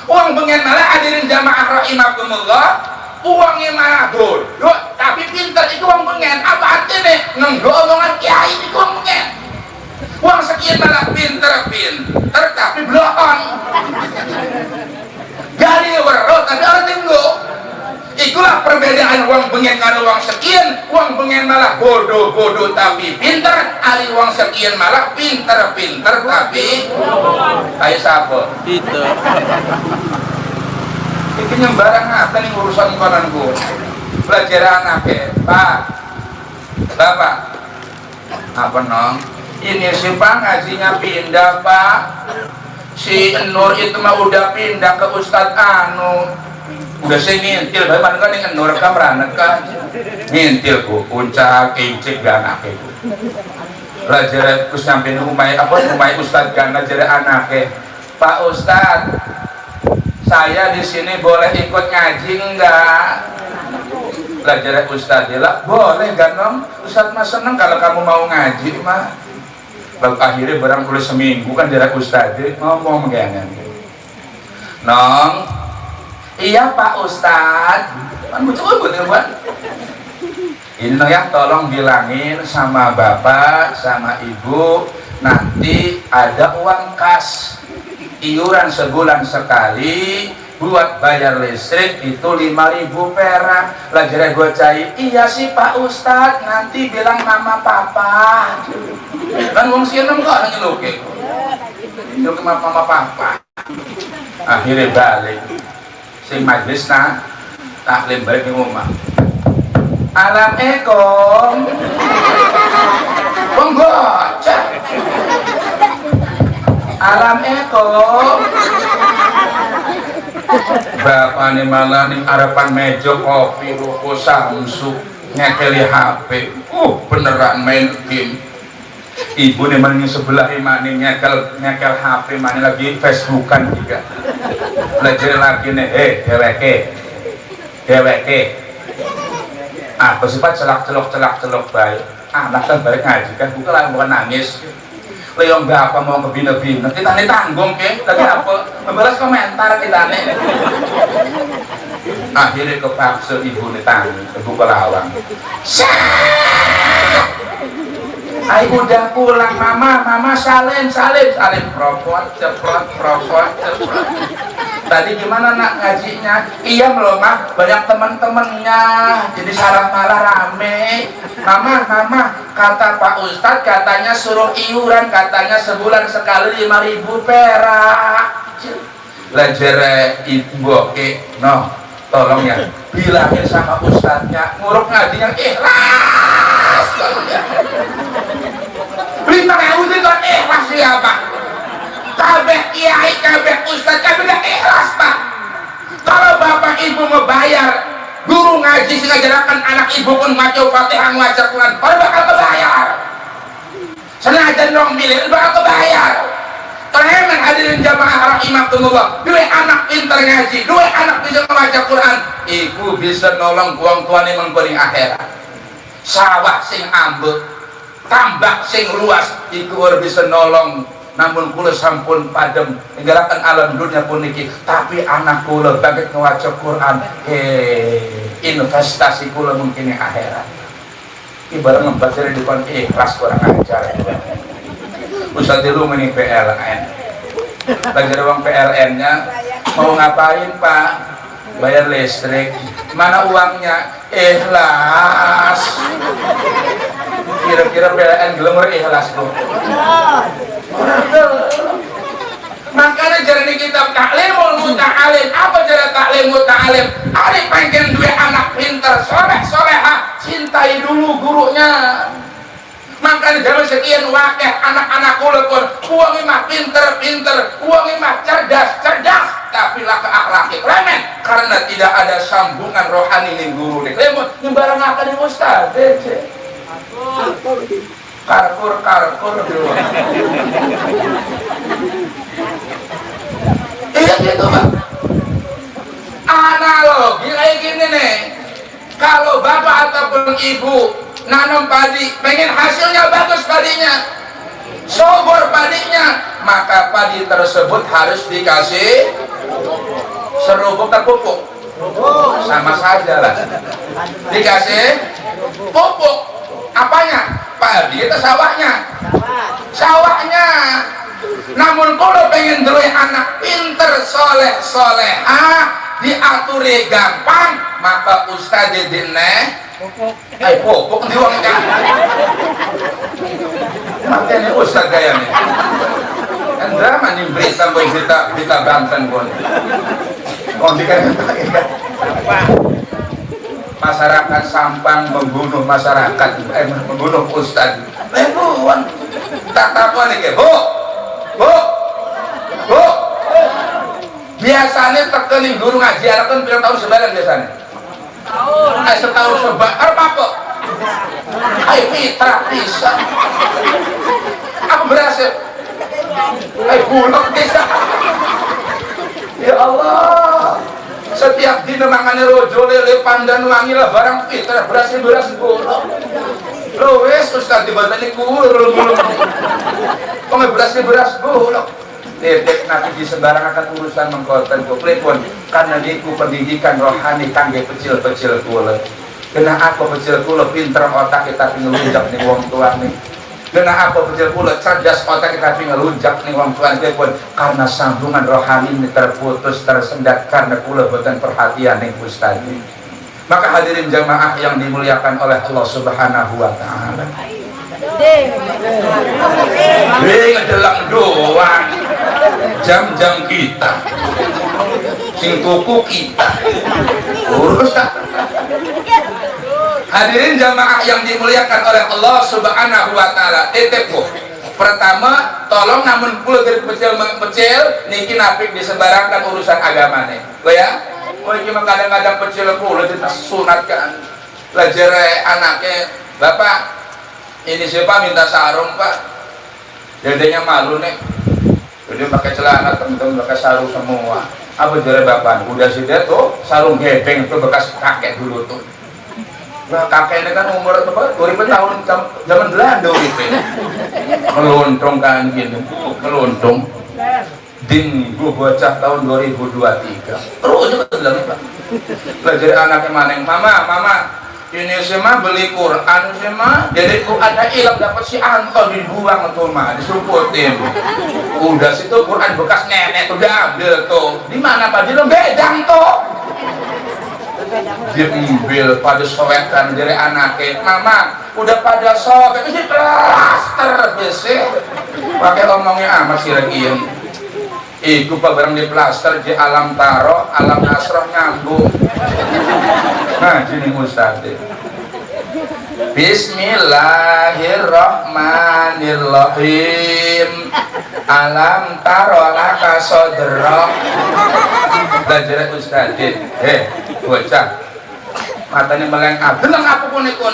uang pengen malah hadirin jamaah rahimakumullah uangnya malah bodoh tapi pinter itu uang pengen apa artinya ngenggo omongan kiai itu uang pengen uang sekian malah pinter tapi belakang gari wero tapi orang tinggu itulah perbedaan uang pengen karo uang sekian uang pengen malah bodoh tapi pinter ari uang sekian malah pinter tapi kayak siapa itu itu nyembarang apa nih urusan konanku pelajaran anaknya Pak Bapak apa nong ini si Pak ngajinya pindah Pak si Nur itu mah udah pindah ke Ustadz Anu udah saya ngintil bagaimana kan yang Nur kameranet kan ngintil Bu puncak kecik ganak itu belajar terus nyampe rumah Ustadz Gana jadi anaknya Pak Ustadz saya di sini boleh ikut ngaji enggak belajar Ustadz lah boleh Ganom Ustadz mah seneng kalau kamu mau ngaji mah lalu akhirnya barang boleh seminggu kan jarak Ustadz ngomong begini Nong, iya Pak Ustadz, kan betul buat. Ini Nong ya, tolong bilangin sama bapak, sama ibu, nanti ada uang kas, iuran sebulan sekali, buat bayar listrik itu 5.000 perak. Lajarnya gue cair, iya sih Pak Ustadz, nanti bilang mama papa. Kan wong sienem kok ada nyeluke, nyeluke mama papa. Akhirnya balik sing majlis nah taklim balik di rumah. Alam ekom wong gocek, alam ekom bapak nih malah nih harapan meja kopi ruko Samsung ngekeli HP. Beneran main game. Ibu nih maning sebelah imani nyekel HP mana lagi Facebookan juga. Belajar lagi nih, deweke. Bersifat celak-celok baik. Anak kan balik ngaji kan, bukan nangis. Leong bapak mau kebina-bina, kita nih tanggung ke, lagi apa? Membalas komentar kita nih. Akhirnya kepaksa ibu nih tanggung, ibu kelawang. Ayo udah pulang mama salin propot ceprot. Tadi gimana nak ngajinya? Iya belum mah, banyak teman-temannya, jadi salah malah rame. Mama kata Pak Ustadz katanya suruh iuran, katanya sebulan sekali 5.000 perak. Belajar ibu oke, no tolong ya bilangin sama Ustadznya nguruk ngaji yang ikhlas. 5.000 itu kan ikhlas siapa? Kabeh kiai, kabeh ustadz, kabeh gak ikhlas Pak. Kalau bapak ibu ngebayar guru ngaji sing ngajarakan anak ibu pun maca Fatihah ngaca Quran, kalau bakal kebayar. Senajan dong milih bakal kebayar. Kalian hadirin jamaah rahimakumullah, dua anak pintar ngaji, dua anak bisa membaca Quran, ibu bisa nolong uang tuane mengkuring akhirat. Sawah sing ambek, tambak sing luas, iku bisa nolong. Namun kula sampun padem nggarakan alam dunia pun niki, tapi anak kula baget ngawaca Quran, investasi kula mungkin akhirat. Ibarat membaca di depan ikhlas kurang ajar. Ustaz dulu meni PLN. Belajar uang PLN-nya mau ngapain Pak? Bayar listrik. Mana uangnya? Ikhlas. Kira-kira PLN gelemur ikhlas tuh. Makanya jarang kitab Ta'limul Muta'alim. Apa cara Ta'lim Muta'alim? Ari pengen dua anak pintar, soleh-soleha, cintai dulu gurunya. Makanya zaman sekian wakeh anak-anak kula pun uang mah pinter, uang mah cerdas, tapi lah ke akhlaki klemen karena tidak ada sambungan rohani ning guru nih. Klemen nyembarang akan di ustaz. Karkur dulu. Iya gitu Pak. Analogi kayak gini nih. Kalau bapak ataupun ibu nanam padi, pengen hasilnya bagus padinya, subur padinya, maka padi tersebut harus dikasih serubuk dan pupuk. Sama saja lah. Dikasih pupuk. Apanya? Padi itu sawahnya. Namun kalau pengen dulu anak pinter, soleh-solehah, diaturi gampang, maka ustaz didine pupuk diuangkan. Makanya ustaz gaya nih. Anda mani berita Banten pun. Masyarakat Sampang membunuh masyarakat, membunuh ustaz. Buan. Tak apa nih Bu. Biasanya terkening guru ngaji anak kan bilang tahun sebaran biasanya. Setahun sebar apa? Ayo fitrah bisa. Aku berhasil. Ayo bulog bisa. Ya Allah. Setiap dina mangane rojo lele pandan wangi lah barang fitrah berhasil bulog. Lo wes ustaz dibatani kur. Kok beras bulog. Dedek nanti disembarangaken urusan mengkoten pripun karena niku pendidikan rohani kangge pecil-pecil kula. Kena apa pecil kula pinter otak kita ngelunjak ning wong tuane. Kena apa pecil kula cerdas otak kita ngelunjak ning wong tuane pun karena sambungan rohani ini terputus tersendat karena kula boten perhatian ning ustaz. Maka hadirin jamaah yang dimuliakan oleh Allah Subhanahu wa taala. Ngedelang doang jam-jam kita sing tuku kita urus tak. Hadirin jamaah yang dimuliakan oleh Allah Subhanahu wa taala, titipku pertama tolong namun kula kecil niki napik disebarangkan urusan agamane lo ya. Oh iki kadang-kadang kecil kula disunatkan lajare anaknya, bapak ini siapa minta sarung pak, dedenya malu nih, jadi pakai celana temen-temen pakai sarung semua. Apa jadi bapak? Udah sih dia tuh sarung gepeng itu bekas kakek dulu tuh. Nah kakek ini kan umur apa? 2000 tahun zaman Belanda gitu. Meluntung kan gitu, meluntung. Din gua bocah tahun 2023. Terus juga bilang pak. Belajar anaknya maneng, mama. Ini semua beli Quran semua, jadi ada ilang dapat si Anto dibuang tuh mah, disumputin. Udah situ Quran bekas nenek tuh diambil tuh. Di mana pak? Di bedang tuh. Diambil pada sowekan dari anaknya. Mama, udah pada sobek ini plaster besi. Pakai omongnya amat sih lagi yang. Iku pak barang di plaster di alam taro, alam nasroh nyambung. Nah, jadi Ustaz. Bismillahirrahmanirrahim. Alam taro laka sodrok. Belajar Ustaz. Bocah. Matanya meleng abdeleng apapun ikun.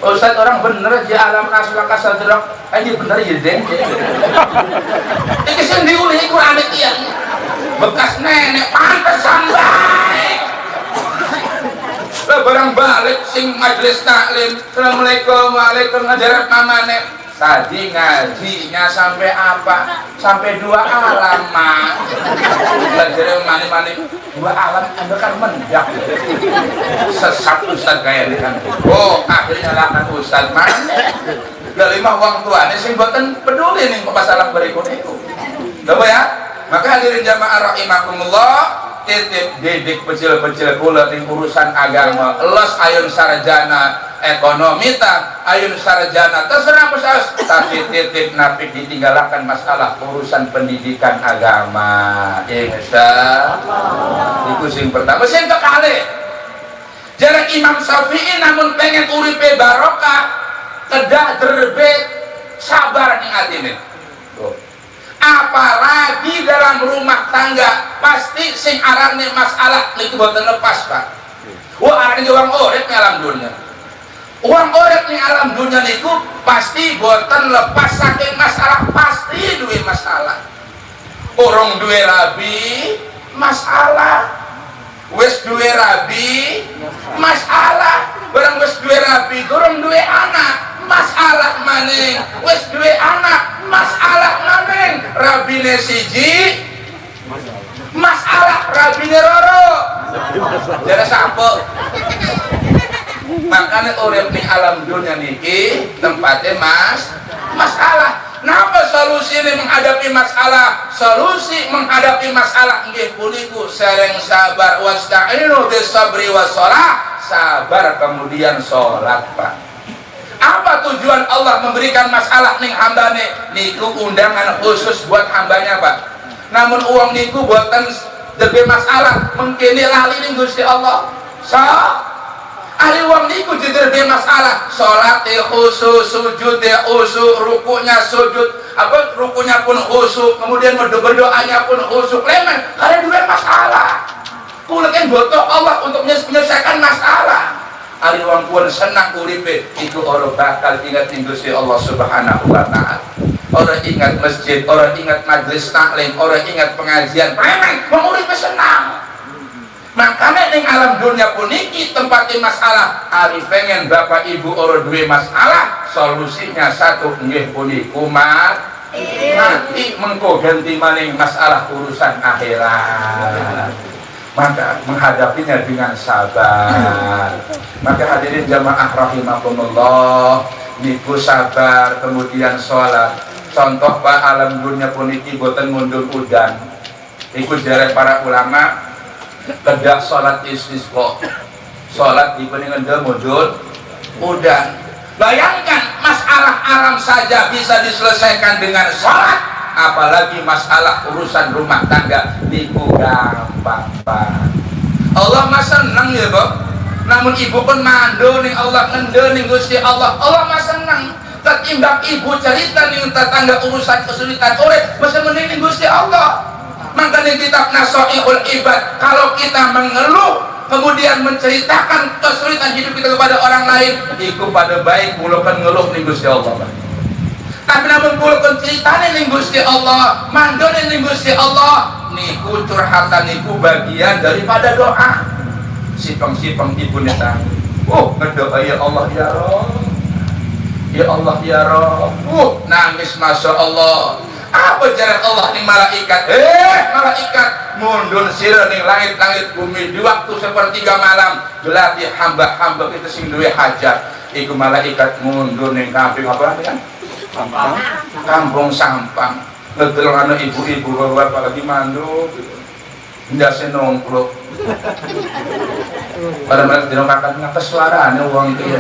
Ustaz orang bener aja alam naslaka sadrak aja bener ya deng. Iki sing diulih Quran iki ya. Bekas nenek pantesan baik. Lah barang balik sing majelis taklim. Assalamualaikum waalaikumsalam ngajaran mamane. Tadi ngajinya sampai apa? Sampai 2 alam mah. Belajar mani-mani 2 alam Anda kan mendak. Sesat Ustaz kayak ini kan. Oh akhirnya lakan Ustaz mah. Dari mah uang tuanya sing boten peduli nih masalah berikut itu. Coba ya. Maka hadirin jamaah rahimakumullah, titip didik pecil-pecil kula di urusan agama. Los ayun sarjana ekonomi ta, ayun sarjana terserah pesas, tapi titip napik ditinggalkan masalah urusan pendidikan agama. Insyaallah. Itu sing pertama. Sing kekali. Jarak Imam Syafi'i namun pengen uripe barokah, kedah terbit sabar ning atine. Apalagi dalam rumah tangga pasti sing arane masalah niku boten lepas pak. Wah arane wong urip ning alam dunya. Wong urip ning alam dunya niku pasti boten lepas saking masalah, pasti duwe masalah. Orang duwe rabi masalah, wis duwe rabi masalah, barang wis duwe rabi durung duwe anak masalah maning, wis duwe anak masalah maning, rabine siji masalah, rabine loro jadi sampo. Makanya urip ning alam dunia niki tempatnya masalah. Napa solusi ini menghadapi masalah? Solusi menghadapi masalah nggih puniku sereng sabar, wasta'inu bis-sabri was-shalah, sabar kemudian sholat pak. Apa tujuan Allah memberikan masalah ning hambane? Niku undangan khusus buat hambanya pak. Namun uang niku buatan debe masalah mengkini lali ning Gusti Allah. Ahli uang niku diterbe masalah, sholat khusus, sujud khusus, rukunya sujud, apa rukunya pun khusus, kemudian berdoanya pun khusus. Lemen, kalian dua masalah. Kulekan butuh Allah untuk menyelesaikan masalah. Ahli uang pun senang uripe, itu orang bakal ingat Gusti Allah Subhanahu wa taala. Orang ingat masjid, orang ingat majlis taklim, orang ingat pengajian. Lemen, mau uripe senang. Makanya ning alam dunia puniki tempatnya masalah. Ari pengen bapak ibu orang duwe masalah, solusinya satu nggih puniku Nanti mengko ganti maning masalah urusan akhirat. Maka menghadapinya dengan sabar. Maka hadirin jamaah rahimakumullah, niku sabar kemudian sholat. Contoh Pak alam dunia puniki boten mundur udan. Iku jare para ulama kedah sholat istisqa. Sholat di ngendel mundur udan. Bayangkan masalah alam saja bisa diselesaikan dengan sholat, apalagi masalah urusan rumah tangga niku gampang Pak. Allah mah seneng ya Bob. Namun ibu pun mando ning Allah ngendel ning Gusti Allah. Allah mah seneng. Ketimbang ibu cerita ning tetangga urusan kesulitan urip, mesti mending ning Gusti Allah. Makanya kitab Nasoihul Ibad, kalau kita mengeluh kemudian menceritakan kesulitan hidup kita kepada orang lain, iku pada baik mulakan ngeluh ning Gusti Allah. Tapi namun mulakan ceritanya ning Gusti Allah, mandone ning Gusti Allah, niku curhatan niku bagian daripada doa. Sipeng-sipeng ibu neta, ngedoa ya Allah ya Rabb, ya Allah ya Rabb, nangis masya Allah. Apa jalan Allah nih malaikat? Malaikat mundur sirah nih langit-langit bumi di waktu sepertiga malam gelati hamba-hamba kita sing duwe hajat. Iku malaikat mundur nih kampung apa kan? Kampung Sampang. Ngedel anak ibu-ibu bapak lagi mandu. Ndase nongkrong. Pada mereka dinongkakan ngatas suaranya uang itu ya.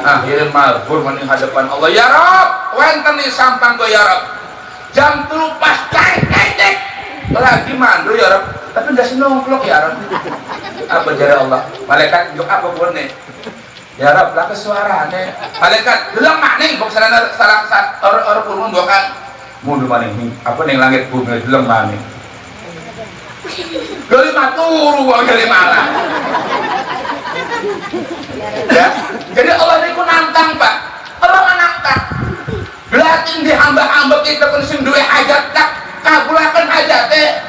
Akhirnya malbur mening hadapan Allah, ya Rob, wenten nih Sampang go ya Rob. Jam 3 pas cek lagi mandu ya Rob, tapi nggak senongklok ya Rob. Apa jare Allah? Malaikat juk apa bone? Ya Rob, lah suarane. Malaikat bilang maning bok sarana orang purun dokan. Mundu maning apa ning langit bumi bilang maning. Gali maturu wong gali malah. Ya, jadi Allah niku nantang Pak. Allah menantang. Berarti di hamba-hamba kita pun sing duwe hajat tak kabulaken hajate.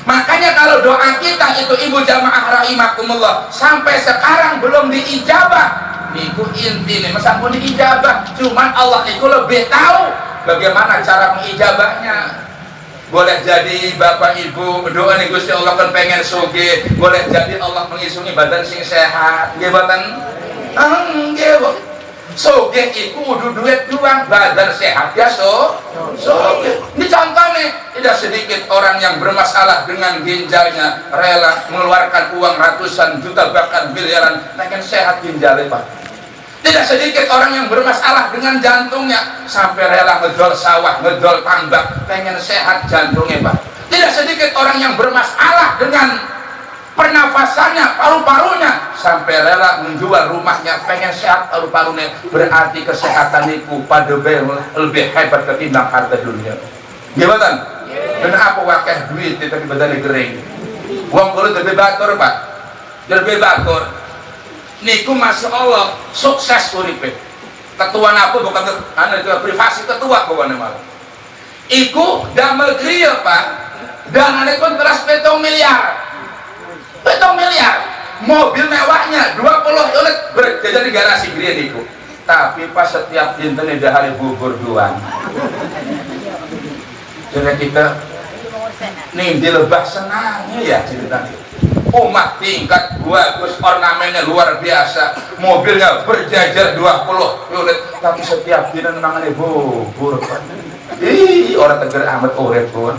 Makanya kalau doa kita itu ibu jamaah rahimakumullah sampai sekarang belum diijabah. Niku intine masa pun diijabah, cuman Allah niku lebih tahu bagaimana cara mengijabahnya. Boleh jadi bapak ibu doa nih Gusti Allah kan pengen sugih, boleh jadi Allah mengisungi badan sing sehat, nggih boten? Nggih, Bu. Sugih iku kudu duit doang, badan sehat ya sugih. Ini contoh nih, tidak sedikit orang yang bermasalah dengan ginjalnya rela mengeluarkan uang ratusan juta bahkan miliaran pengen sehat ginjalnya Pak. Tidak sedikit orang yang bermasalah dengan jantungnya sampai rela ngedol sawah, ngedol tambak, pengen sehat jantungnya Pak. Tidak sedikit orang yang bermasalah dengan pernafasannya, paru-parunya sampai rela menjual rumahnya, pengen sehat paru-parunya. Berarti kesehatan itu pada lebih hebat ketimbang harta dunia. Gimana? Kenapa wakeh duit tapi badannya kering? Uang kulit lebih batur Pak, lebih batur. Niku masya Allah sukses uripe. Ketua apa bukan itu privasi ketua kawan malah. Iku damel griya Pak. Dan ada pun teras 7 miliar. 7 miliar. Mobil mewahnya 20 unit berjajar di garasi griya niku. Tapi pas setiap dinten ada hari bubur doang. Jadi kita nih di lebah senangnya ya ceritanya. Rumah tingkat bagus, ornamennya luar biasa, mobilnya berjajar 20 unit, tapi setiap dina mangan bubur. Orang teger amat urip pun.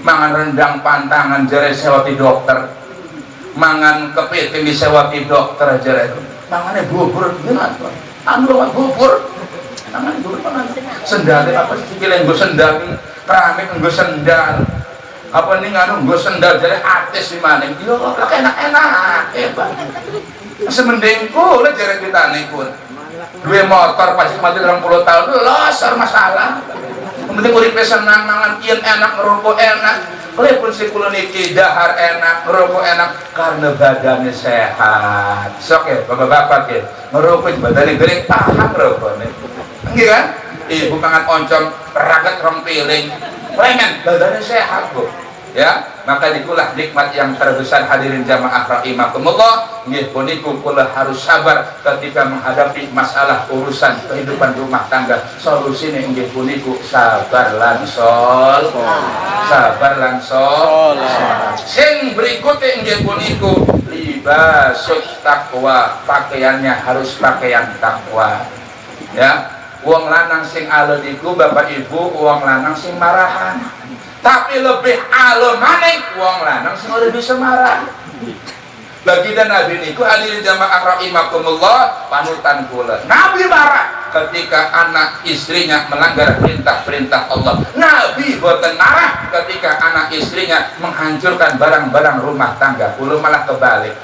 Mangan rendang pantangan jare sewati dokter. Mangan kepiting di sewati dokter jare. Mangane bubur gimana? Anu bubur. Mangan bubur mangan. Sendal apa sikile nggo sendal, keramik nggo sendal. Apa nih nganu gue sendal jadi artis di mana? Yo, lah enak-enak, Pak. Semending kulit jadi kita nih pun. Dua motor pasti mati 30 tahun, losor masalah. Penting urip senang, mangan kian enak, ngerokok enak. Walaupun si kulo niki dahar enak, ngerokok enak karena badannya sehat. Sok ya, bapak-bapak ya, ngerokok badannya gede, tahan rokoknya. Enggak kan? Ibu mangan oncom, ragat rong piring. Pengen badannya sehat Bu. ya. Maka dikulah nikmat yang terbesar hadirin jamaah rahimakumullah. Nggih puniku kula harus sabar ketika menghadapi masalah urusan kehidupan rumah tangga. Solusine nggih puniku sabar lan sabar lan sing berikutnya nggih puniku libasut takwa, pakaiannya harus pakaian takwa, ya. Wong lanang sing alon iku bapak ibu wong lanang sing marahan, tapi lebih alon maneh wong lanang sing ora bisa marah. Baginda Nabi niku hadirin jamaah rahimakumullah, panutan kula. Nabi marah ketika anak istrinya melanggar perintah-perintah Allah. Nabi boten marah ketika anak istrinya menghancurkan barang-barang rumah tangga. Kula malah kebalik.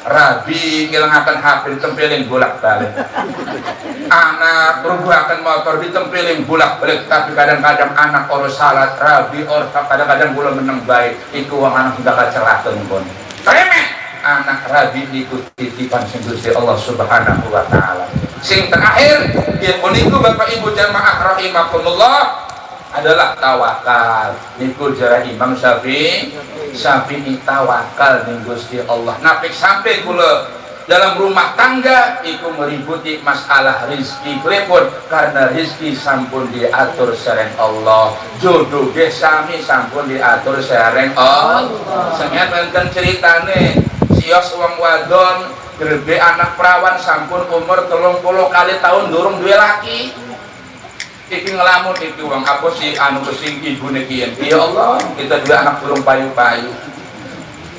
Rabi ngilangaken HP ditempeling bolak-balik. Anak rubuhaken motor ditempeling bolak-balik, tapi kadang-kadang anak ora salat, Rabi ora kadang-kadang kula meneng bae. Iku wong anak bakal celaka pun. Remeh anak Rabi niku titipan sing Gusti Allah Subhanahu wa taala. Sing terakhir yen puniku Bapak Ibu jamaah rahimakumullah adalah tawakal. Niku jarah Imam Syafi'i tawakal ning Gusti Allah. Napik sampai kula dalam rumah tangga iku meributi masalah rizki klepon karena rizki sampun diatur sareng Allah. Jodoh ge sami sampun diatur sareng Allah. Sangat wonten ceritane sios wong wadon grebe anak perawan sampun umur 30 kali tahun durung duwe laki. Iki ngelamun iki wong apa sih anu sing ibune kiyen. Ya Allah, kita dua anak durung payu-payu.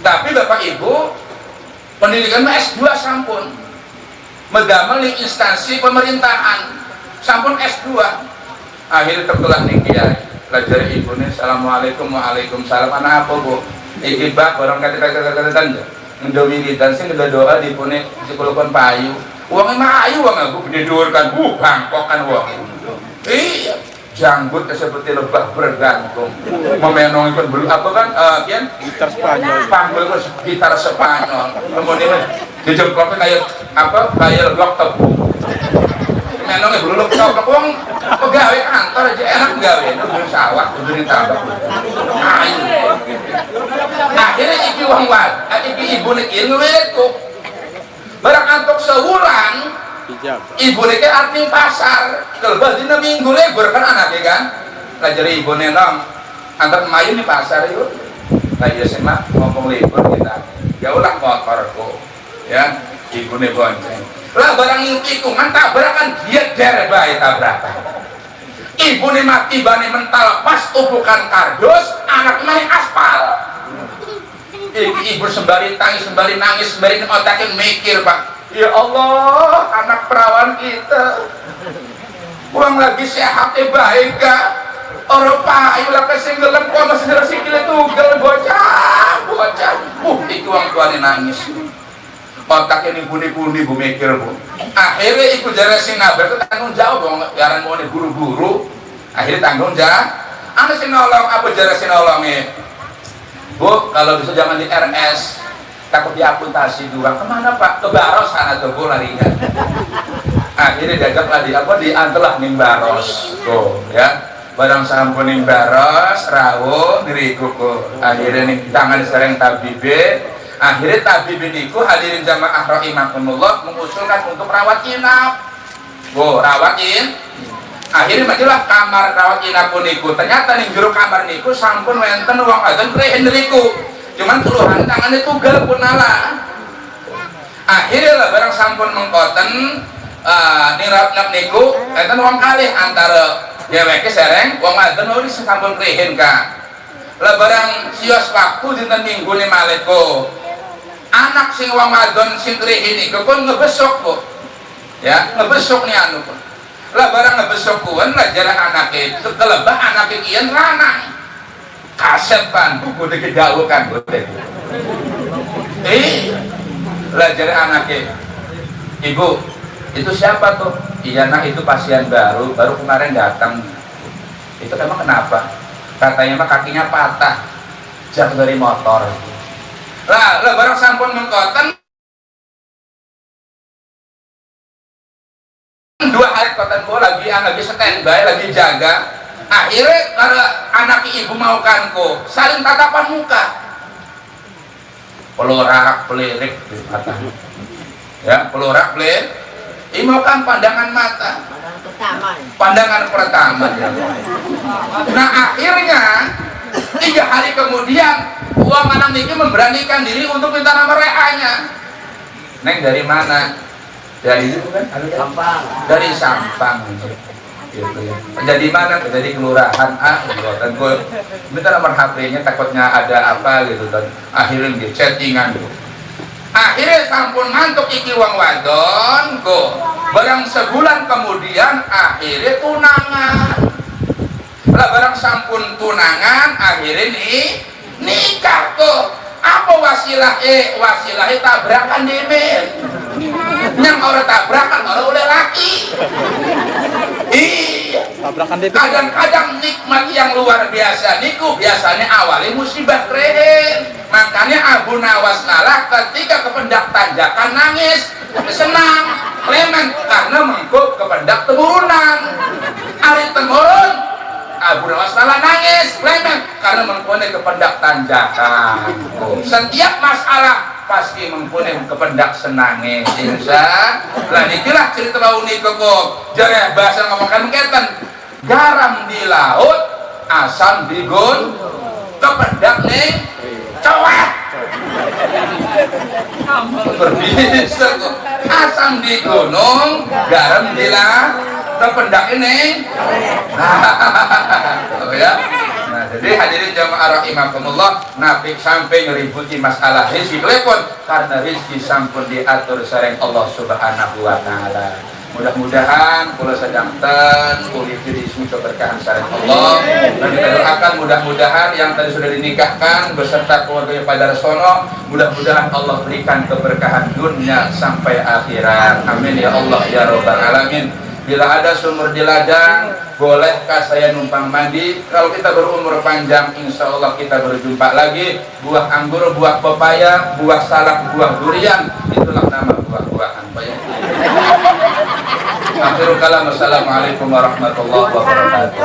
Tapi Bapak Ibu pendidikan S2 sampun medamel di instansi pemerintahan sampun S2 akhirnya tertulah nih kiai belajar ibune assalamualaikum waalaikumsalam anak apa bu iki bak barang kata-kata ngedowi dan sing doa di pune sikulukon payu uangnya mah ayu uang aku gede dhuwurkan bangkok kan uang iya janggut seperti lebah bergantung memenong ikut belu apa kan kian gitar Spanyol panggil terus gitar Spanyol kemudian dijemploknya kayak apa kayak blok tepung menongnya belu tepung pegawai kantor aja enak gawe itu sawah itu tambah ayo akhirnya iki uang wad iki ibu nih ngeweku barang antok sewulan ibu nih arti pasar kalau dina minggu libur kan anaknya kan ngajari ibu nih nong antar mayu nih pasar yuk ngajari sama ngomong libur kita ya ulah motorku ya ibu nih bonceng lah barang itu mantap berakan dia derbai tabrakan ibu nih mati bani mental pas tubuhkan kardus anak main aspal ibu sembari tangis sembari nangis sembari otakin mikir pak ya Allah anak perawan kita uang lagi sehat baik gak orang payu lah kesinggelan kok masih ada sikile tugel bocah itu uang tuanya nangis otaknya nipu-nipu bu mikir bu akhirnya ikut jalan sinabar itu tanggung jawab dong jalan mau buru-buru akhirnya tanggung jawab anu sinolong apa jalan sinolongnya bu kalau bisa jangan di RS takut diamputasi dua kemana pak ke Baros sana tuh bu larinya akhirnya diajaklah di apa diantarlah ning Baros tuh ya barang sampun ning Baros rawuh diriku akhirnya ning tangan sering tabibe akhirnya tabibe niku hadirin jamaah rahimakumullah mengusulkan untuk rawat inap bu rawatin akhirnya majulah kamar rawat inap niku ternyata ning jero kamar niku sampun wenten wong adzan prehen diriku cuman keluhan tangan itu gel punala akhirnya lah barang sampun mengkoten nirap niku enten wong kalih antara dheweke sereng wong adzan wis sampun prehen ka lah barang sios waktu dinten minggu ne maleko anak sing wong adzan sing prehen niku pun ngebesok bu ya ngebesok nih anu pun lah barang ngebesok kuan lah jarak anaknya kelebah anaknya kian lanang kaset pan buku dikejauhkan boleh lah jarak anaknya ibu itu siapa tuh iya nak itu pasien baru kemarin datang itu emang kenapa katanya mah kakinya patah jatuh dari motor lah barang sampun mengkoten 2 hari koten gua lagi standby lagi jaga akhirnya kalau anak ibu mau kanku saling tatapan muka, pelorak pelirik mata, ya pelorak pelirik, mau kan pandangan mata, pandangan pertama. Nah akhirnya 3 hari kemudian uang anak ini memberanikan diri untuk minta nomor WA-nya. Neng dari mana? Dari itu kan? Sampang. Dari Sampang. Gitu ya. Jadi mana? Jadi kelurahan A. Dan gue minta nomor HP-nya, takutnya ada apa gitu. Dan akhirnya di chattingan. Akhirnya sampun ngantuk iki wong wadon. Go. Barang sebulan kemudian akhirnya tunangan. Lah barang sampun tunangan akhirnya nikah tuh. Apa wasilahnya tabrakan demen. Yang orang tabrakan orang oleh laki. Iya. Kadang-kadang nikmat yang luar biasa niku biasanya awalnya musibah keren. Makanya Abu Nawas nalah ketika kependak tanjakan nangis, senang, klemen karena mengko kependak temurunan. Ari temurun Abu Nawas nalah nangis, klemen karena mempunyai kependak tanjakan. Setiap masalah pasti mempunyai kependak senangnya. Insya lah inilah cerita bau niku kok. Jare bahasa ngomongkan keten. Garam di laut, asam di gun, kependak nih cowek. Berbisa kok. Asam di gunung, garam di laut, kependak ini. Oh ya. Nah, jadi hadirin jamaah rahimakumullah, Nabi sampai ngeributi masalah rezeki telepon karena rezeki sampun diatur sareng Allah Subhanahu wa taala. Mudah-mudahan kula sedang kulit diri keberkahan sareng Allah, dan kita doakan mudah-mudahan yang tadi sudah dinikahkan beserta keluarga pada Rasono, mudah-mudahan Allah berikan keberkahan dunia sampai akhirat. Amin ya Allah ya rabbal alamin. Bila ada sumur di ladang, bolehkah saya numpang mandi? Kalau kita berumur panjang, insya Allah kita berjumpa lagi. Buah anggur, buah pepaya, buah salak, buah durian, itulah nama buah-buahan. Akhirul kalam, wassalamualaikum warahmatullahi wabarakatuh.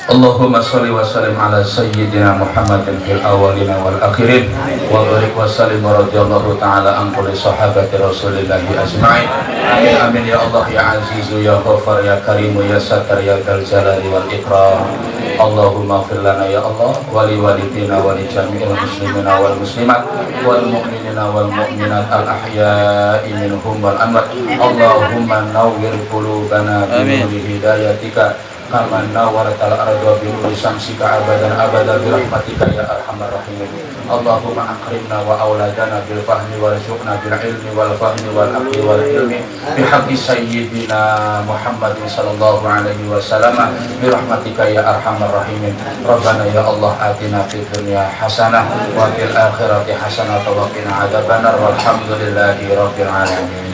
Allahumma sholli wa sallim ala sayyidina Muhammadin fil awwalina wal akhirin wa barik wa sallim wa radhiyallahu ta'ala an kulli sahabati rasulillahi ajma'in. Amin amin ya Allah ya azizu ya ghafar ya karimu ya satar ya dzal jalali wal ikram. Allahumma fir lana ya Allah wa li walidina wa li jami'il muslimina wal muslimat wal mu'minina wal mu'minat al ahya'i minhum wal amwat. Allahumma nawwir qulubana bi nuri hidayatika kama nawwaratal arda bi nuri syamsika abadan abada bi rahmatika ya arhamar rahimin. Allahumma akrimna wa auladana bil fahmi warzuqna bil ilmi wal fahmi wal aqli wal ilmi bi haqqi sayyidina Muhammadin sallallahu alaihi wasallam bi rahmatika ya arhamar rahimin. Rabbana ya Allah atina fid dunya hasanah wa fil akhirati hasanah wa qina adzabannar walhamdulillahi rabbil alamin.